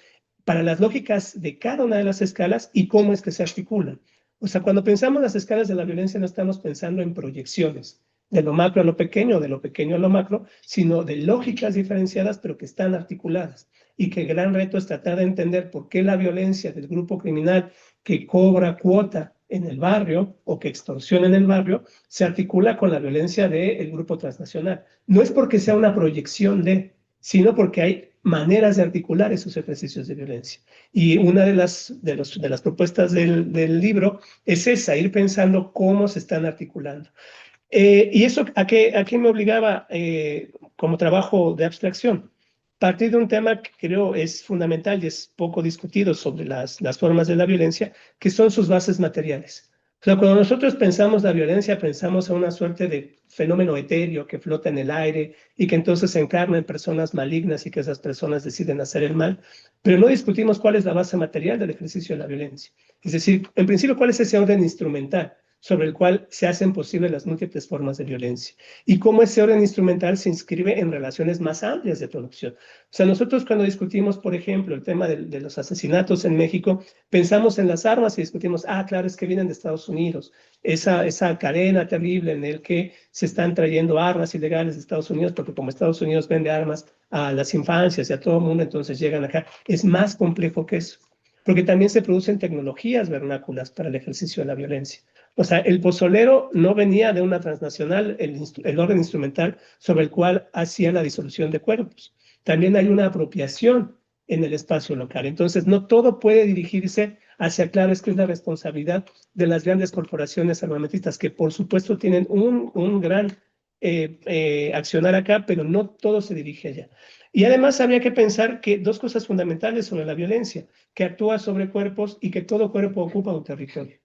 para las lógicas de cada una de las escalas y cómo es que se articulan. O sea, cuando pensamos las escalas de la violencia no estamos pensando en proyecciones, de lo macro a lo pequeño, de lo pequeño a lo macro, sino de lógicas diferenciadas, pero que están articuladas. Y que el gran reto es tratar de entender por qué la violencia del grupo criminal que cobra cuota en el barrio o que extorsiona en el barrio se articula con la violencia del grupo transnacional. No es porque sea una proyección sino porque hay maneras de articular esos ejercicios de violencia. Y una de las propuestas del libro es esa, ir pensando cómo se están articulando. ¿Y eso a qué me obligaba como trabajo de abstracción? Partir de un tema que creo es fundamental y es poco discutido sobre las formas de la violencia, que son sus bases materiales. O sea, cuando nosotros pensamos la violencia, pensamos en una suerte de fenómeno etéreo que flota en el aire y que entonces se encarna en personas malignas y que esas personas deciden hacer el mal, pero no discutimos cuál es la base material del ejercicio de la violencia. Es decir, en principio, cuál es ese orden instrumental sobre el cual se hacen posibles las múltiples formas de violencia y cómo ese orden instrumental se inscribe en relaciones más amplias de producción. O sea, nosotros cuando discutimos, por ejemplo, el tema de los asesinatos en México, pensamos en las armas y discutimos, claro, es que vienen de Estados Unidos, esa cadena terrible en el que se están trayendo armas ilegales de Estados Unidos, porque como Estados Unidos vende armas a las infancias y a todo el mundo, entonces llegan acá. Es más complejo que eso, porque también se producen tecnologías vernáculas para el ejercicio de la violencia. O sea, el pozolero no venía de una transnacional, el orden instrumental sobre el cual hacía la disolución de cuerpos. También hay una apropiación en el espacio local. Entonces, no todo puede dirigirse hacia, claro, es que es la responsabilidad de las grandes corporaciones armamentistas, que por supuesto tienen un gran accionar acá, pero no todo se dirige allá. Y además habría que pensar que dos cosas fundamentales sobre la violencia, que actúa sobre cuerpos y que todo cuerpo ocupa un territorio.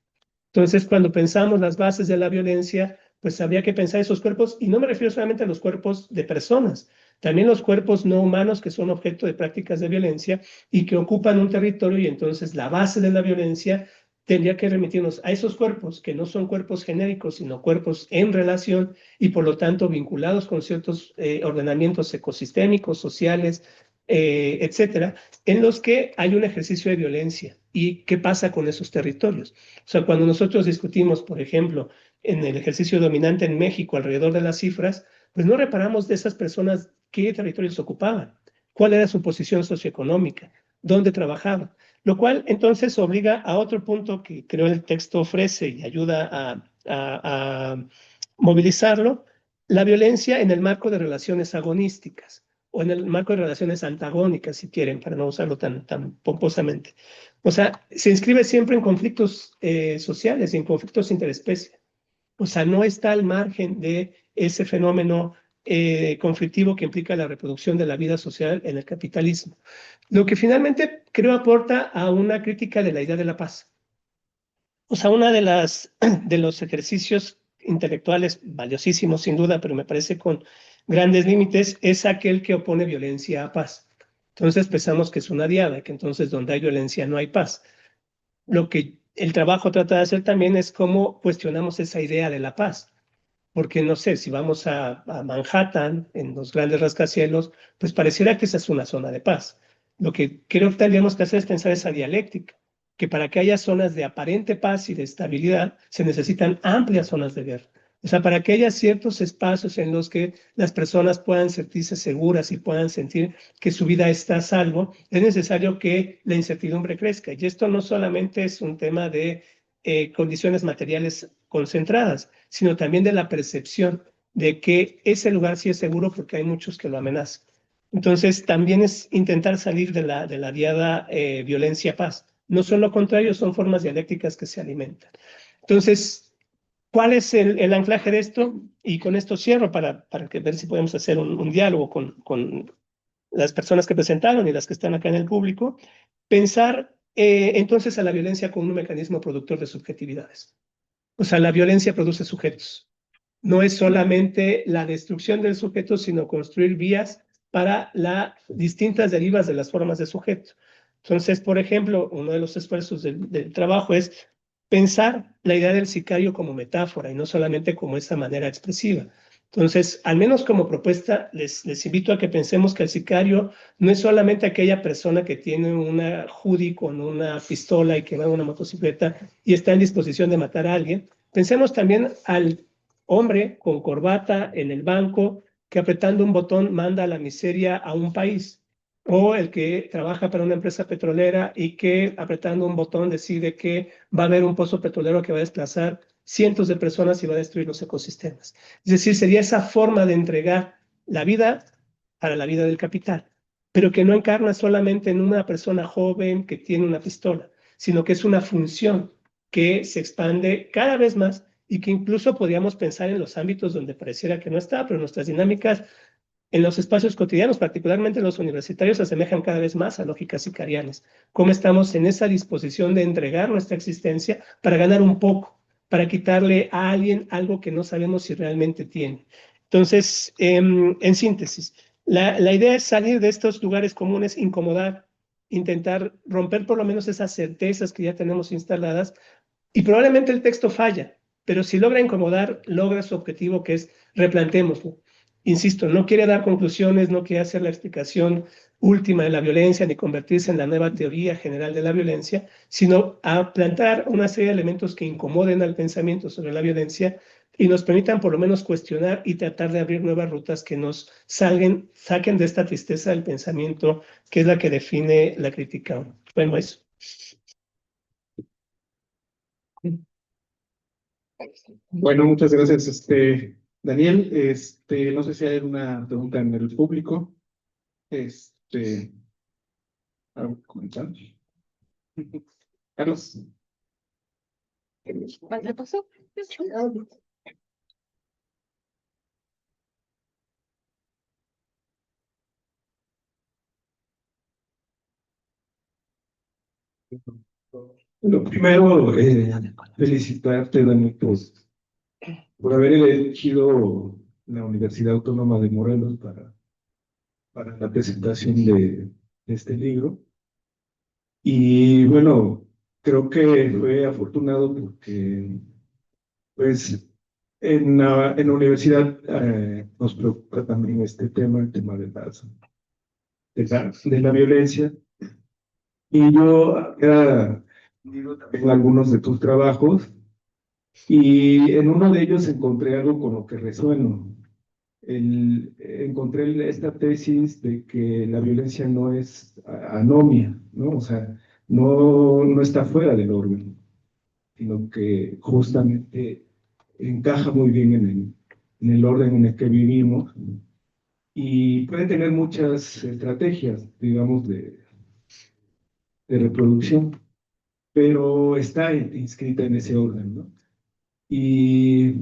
Entonces, cuando pensamos las bases de la violencia, pues habría que pensar esos cuerpos, y no me refiero solamente a los cuerpos de personas, también los cuerpos no humanos que son objeto de prácticas de violencia y que ocupan un territorio, y entonces la base de la violencia tendría que remitirnos a esos cuerpos que no son cuerpos genéricos, sino cuerpos en relación y por lo tanto vinculados con ciertos ordenamientos ecosistémicos, sociales, etcétera, en los que hay un ejercicio de violencia. ¿Y qué pasa con esos territorios? O sea, cuando nosotros discutimos, por ejemplo, en el ejercicio dominante en México alrededor de las cifras, pues no reparamos de esas personas qué territorios ocupaban, cuál era su posición socioeconómica, dónde trabajaban, lo cual entonces obliga a otro punto que creo el texto ofrece y ayuda a movilizarlo, la violencia en el marco de relaciones agonísticas o en el marco de relaciones antagónicas, si quieren, para no usarlo tan pomposamente. O sea, se inscribe siempre en conflictos sociales y en conflictos interespecie. O sea, no está al margen de ese fenómeno conflictivo que implica la reproducción de la vida social en el capitalismo. Lo que finalmente creo aporta a una crítica de la idea de la paz. O sea, una de los ejercicios intelectuales valiosísimos, sin duda, pero me parece con grandes límites, es aquel que opone violencia a paz. Entonces pensamos que es una diada, que entonces donde hay violencia no hay paz. Lo que el trabajo trata de hacer también es cómo cuestionamos esa idea de la paz. Porque no sé, si vamos a Manhattan, en los grandes rascacielos, pues pareciera que esa es una zona de paz. Lo que creo que tendríamos que hacer es pensar esa dialéctica, que para que haya zonas de aparente paz y de estabilidad, se necesitan amplias zonas de guerra. O sea, para que haya ciertos espacios en los que las personas puedan sentirse seguras y puedan sentir que su vida está a salvo, es necesario que la incertidumbre crezca. Y esto no solamente es un tema de condiciones materiales concentradas, sino también de la percepción de que ese lugar sí es seguro porque hay muchos que lo amenazan. Entonces, también es intentar salir de la diada violencia-paz. No son lo contrario, son formas dialécticas que se alimentan. Entonces, ¿cuál es el anclaje de esto? Y con esto cierro para ver si podemos hacer un diálogo con las personas que presentaron y las que están acá en el público. Pensar entonces a la violencia como un mecanismo productor de subjetividades. O sea, la violencia produce sujetos. No es solamente la destrucción del sujeto, sino construir vías para las distintas derivas de las formas de sujeto. Entonces, por ejemplo, uno de los esfuerzos del trabajo es pensar la idea del sicario como metáfora y no solamente como esa manera expresiva. Entonces, al menos como propuesta, les invito a que pensemos que el sicario no es solamente aquella persona que tiene una hoodie con una pistola y que va en una motocicleta y está en disposición de matar a alguien. Pensemos también al hombre con corbata en el banco que apretando un botón manda a la miseria a un país, o el que trabaja para una empresa petrolera y que apretando un botón decide que va a haber un pozo petrolero que va a desplazar cientos de personas y va a destruir los ecosistemas. Es decir, sería esa forma de entregar la vida para la vida del capital, pero que no encarna solamente en una persona joven que tiene una pistola, sino que es una función que se expande cada vez más y que incluso podríamos pensar en los ámbitos donde pareciera que no está, pero nuestras dinámicas en los espacios cotidianos, particularmente en los universitarios, se asemejan cada vez más a lógicas sicarianas. ¿Cómo estamos en esa disposición de entregar nuestra existencia para ganar un poco, para quitarle a alguien algo que no sabemos si realmente tiene? Entonces, en síntesis, la idea es salir de estos lugares comunes, incomodar, intentar romper por lo menos esas certezas que ya tenemos instaladas, y probablemente el texto falla, pero si logra incomodar, logra su objetivo, que es replantémoslo. Insisto, no quiere dar conclusiones, no quiere hacer la explicación última de la violencia ni convertirse en la nueva teoría general de la violencia, sino a plantar una serie de elementos que incomoden al pensamiento sobre la violencia y nos permitan por lo menos cuestionar y tratar de abrir nuevas rutas que nos saquen de esta tristeza del pensamiento, que es la que define la crítica. Bueno, eso.
Bueno, muchas gracias, Daniel. No sé si hay una pregunta en el público. ¿Algo que comentar? Carlos.
¿Le pasó?
Lo primero, felicitarte, Dani, por haber elegido la Universidad Autónoma de Morelos para la presentación de este libro. Y bueno, creo que fue afortunado porque, pues, en la universidad nos preocupa también este tema, el tema de la violencia. Y yo he leído también algunos de tus trabajos y en uno de ellos encontré algo con lo que resueno. Encontré esta tesis de que la violencia no es anomia, ¿no? O sea, no está fuera del orden, sino que justamente encaja muy bien en el orden en el que vivimos y puede tener muchas estrategias, digamos, de reproducción, pero está inscrita en ese orden, ¿no? Y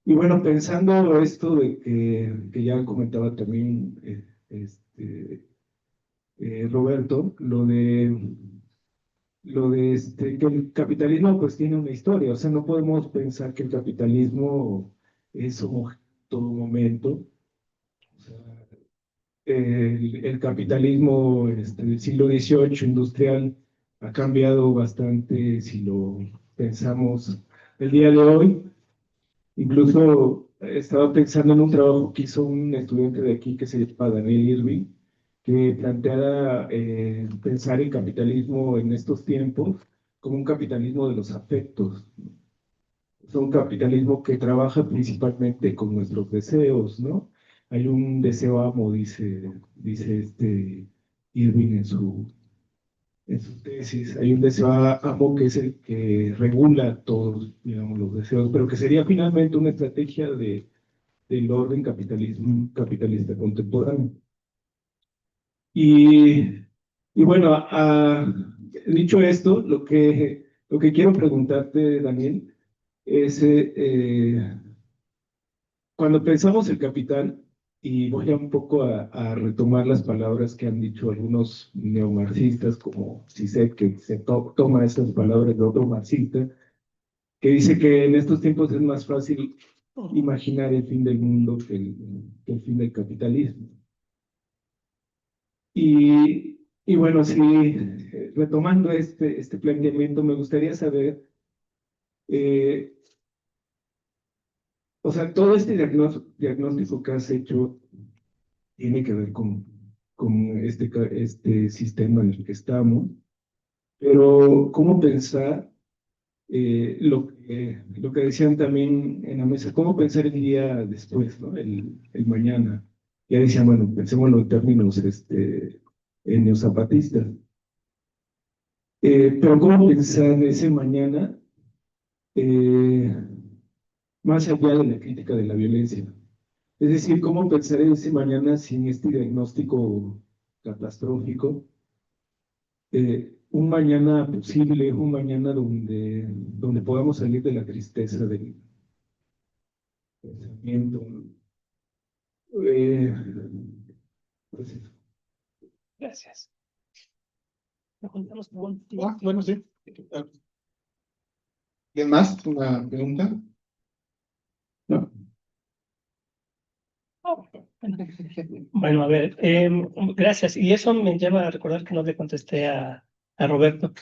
bueno, pensando esto de que ya comentaba también Roberto, que el capitalismo pues tiene una historia, o sea, no podemos pensar que el capitalismo es homogéneo en todo momento. O sea, el capitalismo del siglo XVIII industrial ha cambiado bastante si lo pensamos el día de hoy. Incluso estaba pensando en un trabajo que hizo un estudiante de aquí que se llama Daniel Irving, que planteara pensar el capitalismo en estos tiempos como un capitalismo de los afectos. Es un capitalismo que trabaja principalmente con nuestros deseos, ¿no? Hay un deseo amo, dice Irving en su tesis. Hay un deseo amo que es el que regula todos, digamos, los deseos, pero que sería finalmente una estrategia del orden capitalista contemporáneo. Y bueno, dicho esto, lo que quiero preguntarte, Daniel, es cuando pensamos el capital, y voy a un poco a retomar las palabras que han dicho algunos neomarxistas, como Zizek, que toma esas palabras de otro marxista, que dice que en estos tiempos es más fácil imaginar el fin del mundo que el fin del capitalismo. Y bueno, sí, retomando este planteamiento, me gustaría saber, eh, o sea, todo este diagnóstico que has hecho tiene que ver con este sistema en el que estamos, pero ¿cómo pensar lo que decían también en la mesa, cómo pensar el día después, ¿no? El mañana? Ya decían, bueno, pensémoslo en términos neozapatistas. Pero ¿cómo pensar ese mañana eh, más allá de la crítica de la violencia? Es decir, ¿cómo pensar ese mañana sin este diagnóstico catastrófico? Un mañana posible, un mañana donde podamos salir de la tristeza del pensamiento. Eh, pues eso.
Gracias. Nos juntamos con...
Bueno, sí. ¿Quién más? ¿Una pregunta? No.
Bueno, a ver, gracias. Y eso me lleva a recordar que no le contesté a Roberto.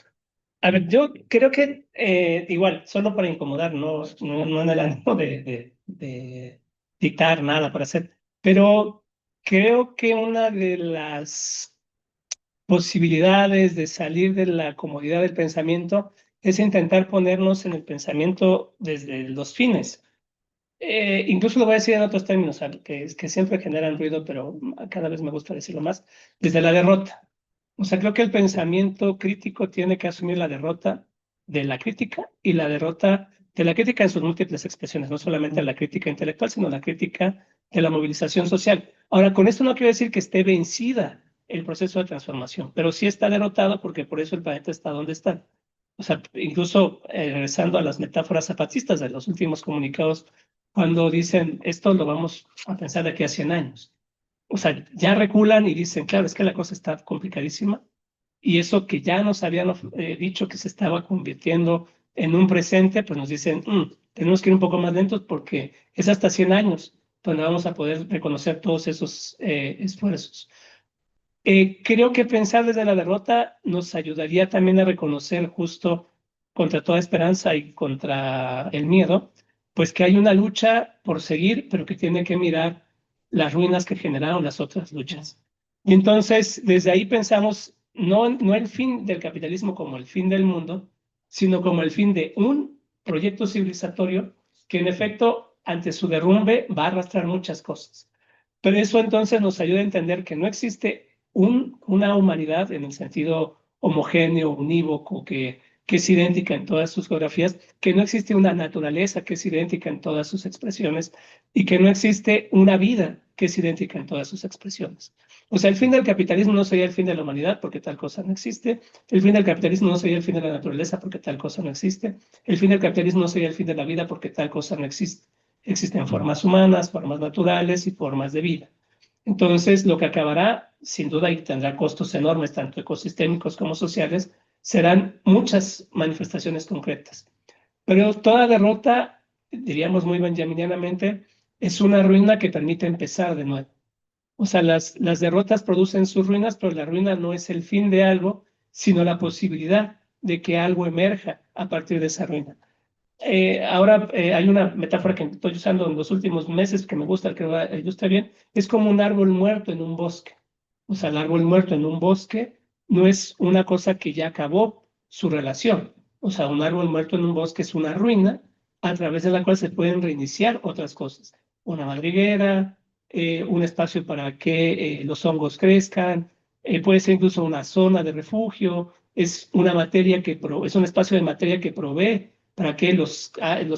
A ver, yo creo que igual, solo para incomodar, no en el ánimo de dictar nada para hacer, pero creo que una de las posibilidades de salir de la comodidad del pensamiento es intentar ponernos en el pensamiento desde los fines. Incluso lo voy a decir en otros términos, que siempre generan ruido, pero cada vez me gusta decirlo más, desde la derrota. O sea, creo que el pensamiento crítico tiene que asumir la derrota de la crítica y la derrota de la crítica en sus múltiples expresiones, no solamente la crítica intelectual, sino la crítica de la movilización social. Ahora, con esto no quiero decir que esté vencida el proceso de transformación, pero sí está derrotado porque por eso el planeta está donde está. O sea, incluso regresando a las metáforas zapatistas de los últimos comunicados, cuando dicen esto lo vamos a pensar de aquí a 100 años. O sea, ya reculan y dicen, claro, es que la cosa está complicadísima y eso que ya nos habían dicho que se estaba convirtiendo en un presente, pues nos dicen, tenemos que ir un poco más lentos porque es hasta 100 años donde vamos a poder reconocer todos esos esfuerzos. Creo que pensar desde la derrota nos ayudaría también a reconocer justo contra toda esperanza y contra el miedo, pues que hay una lucha por seguir, pero que tiene que mirar las ruinas que generaron las otras luchas. Y entonces, desde ahí pensamos no el fin del capitalismo como el fin del mundo, sino como el fin de un proyecto civilizatorio que en efecto, ante su derrumbe, va a arrastrar muchas cosas. Pero eso entonces nos ayuda a entender que no existe una humanidad en el sentido homogéneo, unívoco, que es idéntica en todas sus geografías, que no existe una naturaleza que es idéntica en todas sus expresiones y que no existe una vida que es idéntica en todas sus expresiones. O sea, el fin del capitalismo no sería el fin de la humanidad porque tal cosa no existe, el fin del capitalismo no sería el fin de la naturaleza porque tal cosa no existe, el fin del capitalismo no sería el fin de la vida porque tal cosa no existe. Existen formas humanas, formas naturales y formas de vida. Entonces, lo que acabará, sin duda, y tendrá costos enormes, tanto ecosistémicos como sociales, serán muchas manifestaciones concretas. Pero toda derrota, diríamos muy benjaminianamente, es una ruina que permite empezar de nuevo. O sea, las derrotas producen sus ruinas, pero la ruina no es el fin de algo, sino la posibilidad de que algo emerja a partir de esa ruina. Ahora hay una metáfora que estoy usando en los últimos meses que me gusta, que ilustra bien, es como un árbol muerto en un bosque. O sea, el árbol muerto en un bosque no es una cosa que ya acabó su relación. O sea, un árbol muerto en un bosque es una ruina a través de la cual se pueden reiniciar otras cosas. Una madriguera, un espacio para que los hongos crezcan, puede ser incluso una zona de refugio, es una materia es un espacio de materia que provee para que los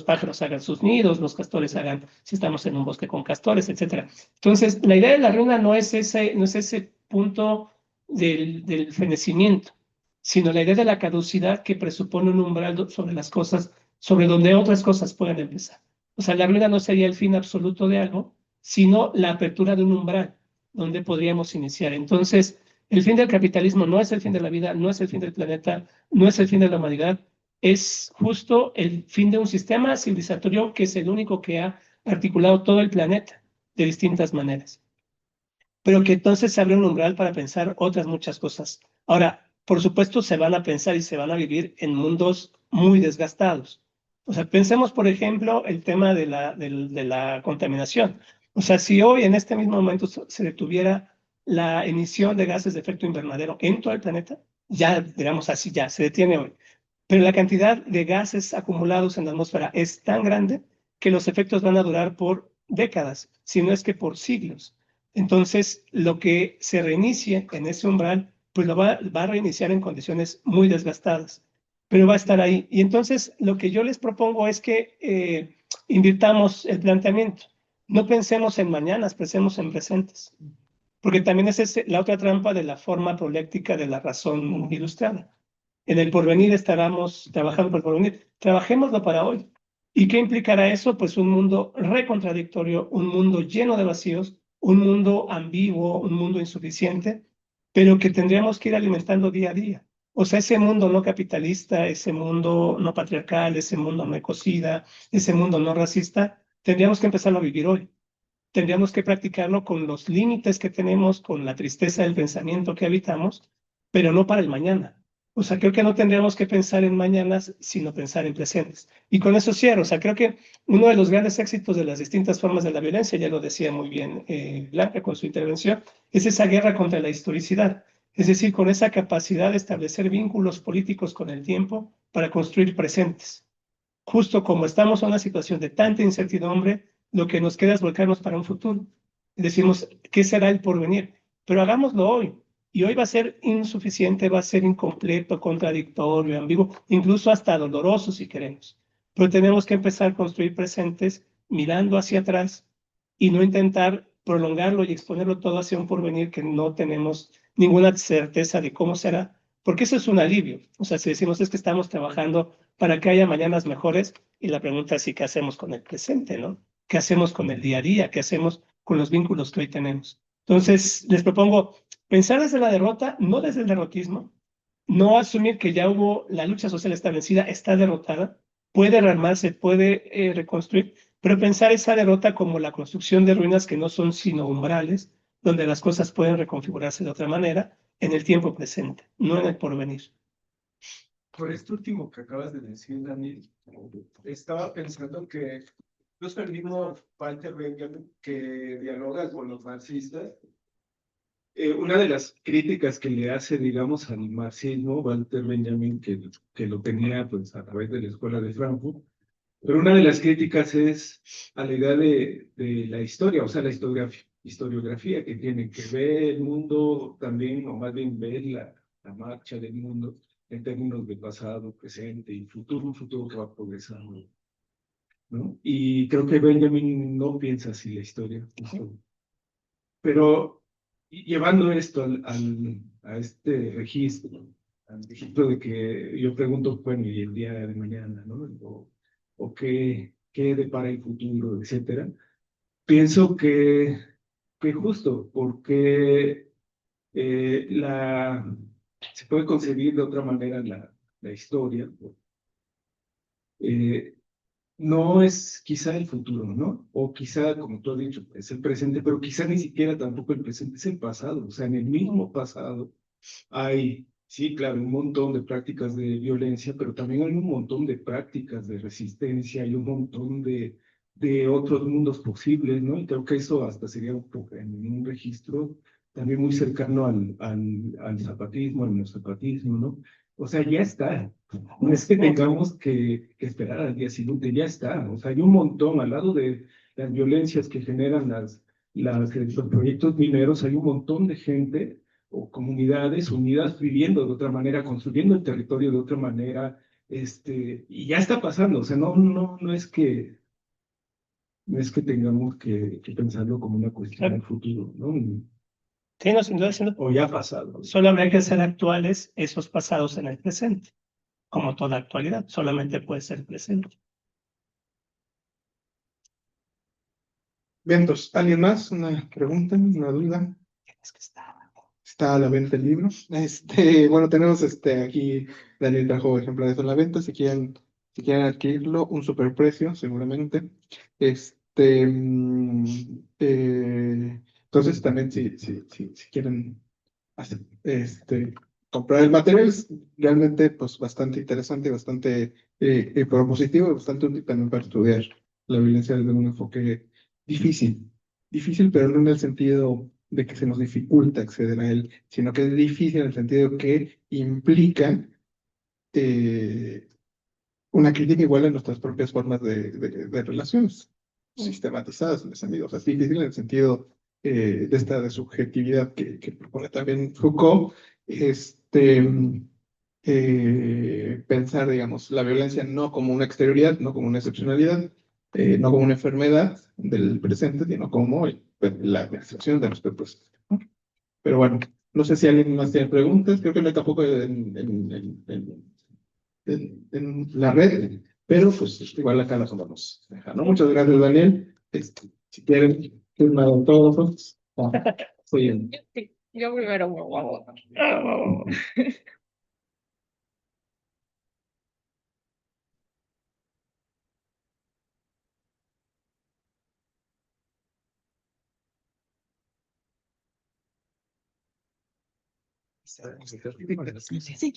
pájaros hagan sus nidos, los castores hagan, si estamos en un bosque con castores, etc. Entonces, la idea de la ruina no es ese punto del fenecimiento, sino la idea de la caducidad que presupone un umbral sobre las cosas, sobre donde otras cosas pueden empezar. O sea, la ruina no sería el fin absoluto de algo, sino la apertura de un umbral donde podríamos iniciar. Entonces, el fin del capitalismo no es el fin de la vida, no es el fin del planeta, no es el fin de la humanidad, es justo el fin de un sistema civilizatorio que es el único que ha articulado todo el planeta de distintas maneras. Pero que entonces se abre un umbral para pensar otras muchas cosas. Ahora, por supuesto, se van a pensar y se van a vivir en mundos muy desgastados. O sea, pensemos, por ejemplo, el tema de la contaminación. O sea, si hoy en este mismo momento se detuviera la emisión de gases de efecto invernadero en todo el planeta, ya, digamos así, ya se detiene hoy. Pero la cantidad de gases acumulados en la atmósfera es tan grande que los efectos van a durar por décadas, si no es que por siglos. Entonces, lo que se reinicie en ese umbral, pues lo va a reiniciar en condiciones muy desgastadas, pero va a estar ahí. Y entonces, lo que yo les propongo es que invirtamos el planteamiento. No pensemos en mañanas, pensemos en presentes. Porque también esa es la otra trampa de la forma proléctica de la razón ilustrada. En el porvenir estaremos trabajando por el porvenir. Trabajémoslo para hoy. ¿Y qué implicará eso? Pues un mundo recontradictorio, un mundo lleno de vacíos, un mundo ambiguo, un mundo insuficiente, pero que tendríamos que ir alimentando día a día. O sea, ese mundo no capitalista, ese mundo no patriarcal, ese mundo no ecocida, ese mundo no racista, tendríamos que empezarlo a vivir hoy. Tendríamos que practicarlo con los límites que tenemos, con la tristeza del pensamiento que habitamos, pero no para el mañana. O sea, creo que no tendríamos que pensar en mañanas, sino pensar en presentes. Y con eso cierro. O sea, creo que uno de los grandes éxitos de las distintas formas de la violencia, ya lo decía muy bien Blanca con su intervención, es esa guerra contra la historicidad. Es decir, con esa capacidad de establecer vínculos políticos con el tiempo para construir presentes. Justo como estamos en una situación de tanta incertidumbre, lo que nos queda es volcarnos para un futuro. Decimos, ¿qué será el porvenir? Pero hagámoslo hoy. Y hoy va a ser insuficiente, va a ser incompleto, contradictorio, ambiguo, incluso hasta doloroso si queremos. Pero tenemos que empezar a construir presentes mirando hacia atrás y no intentar prolongarlo y exponerlo todo hacia un porvenir que no tenemos ninguna certeza de cómo será, porque eso es un alivio. O sea, si decimos es que estamos trabajando para que haya mañanas mejores, y la pregunta es, ¿sí qué hacemos con el presente, no? ¿Qué hacemos con el día a día? ¿Qué hacemos con los vínculos que hoy tenemos? Entonces, les propongo pensar desde la derrota, no desde el derrotismo, no asumir que ya hubo la lucha social establecida, está derrotada, puede rearmarse, puede reconstruir, pero pensar esa derrota como la construcción de ruinas que no son sino umbrales, donde las cosas pueden reconfigurarse de otra manera en el tiempo presente, no en el porvenir.
Por esto último que acabas de decir, Daniel, estaba pensando que justo el mismo Walter Benjamin que dialoga con los marxistas, una de las críticas que le hace, digamos, al marxismo, Walter Benjamin, que lo tenía pues a través de la escuela de Frankfurt, pero una de las críticas es a la idea de la historia, o sea, la historiografía que tiene, que ve el mundo también, o más bien ve la marcha del mundo en términos de pasado, presente y futuro, un futuro que va progresando, ¿no? Y creo que Benjamin no piensa así la historia, justo. Pero llevando esto a este registro, al registro de que yo pregunto, bueno, y el día de mañana, ¿no? O qué depara el futuro, etcétera. Pienso que justo porque se puede concebir de otra manera la historia, eh, no es quizá el futuro, ¿no? O quizá, como tú has dicho, es el presente, pero quizá ni siquiera tampoco el presente, es el pasado. O sea, en el mismo pasado hay, sí, claro, un montón de prácticas de violencia, pero también hay un montón de prácticas de resistencia, hay un montón de otros mundos posibles, ¿no? Y creo que eso hasta sería en un registro también muy cercano al zapatismo, al neozapatismo, ¿no? O sea, ya está. No es que tengamos que esperar al día siguiente, ya está. O sea, hay un montón, al lado de las violencias que generan los proyectos mineros, hay un montón de gente o comunidades unidas viviendo de otra manera, construyendo el territorio de otra manera, y ya está pasando. O sea, no es que tengamos que pensarlo como una cuestión del futuro, ¿no?
Sí, no, sin duda, sin duda.
o ya pasado.
Solo habría que hacer actuales esos pasados en el presente. Como toda actualidad, solamente puede ser presente.
Bien, entonces, ¿alguien más? ¿Una pregunta? ¿Una duda?
Tienes que estar.
Está a la venta el libro. Bueno, tenemos aquí, Daniel trajo ejemplares a la venta, si quieren adquirirlo, un superprecio, seguramente. Entonces también si quieren comprar el material, es realmente pues bastante interesante, bastante propositivo, bastante útil también para estudiar la violencia desde un enfoque difícil. Difícil, pero no en el sentido de que se nos dificulta acceder a él, sino que es difícil en el sentido que implica una crítica igual a nuestras propias formas de relaciones sistematizadas en los amigos. Es difícil en el sentido de esta de subjetividad que propone también Foucault, pensar, digamos, la violencia no como una exterioridad, no como una excepcionalidad, no como una enfermedad del presente, sino como la excepción de nuestro presente, ¿no? Pero bueno, no sé si alguien más tiene preguntas, creo que no hay tampoco en la red, pero pues igual acá las vamos a dejar, ¿no? Muchas gracias, Daniel. Si quieren, firmado todos. Muy bien.
Sí, yo primero.
Sí, sí, sí.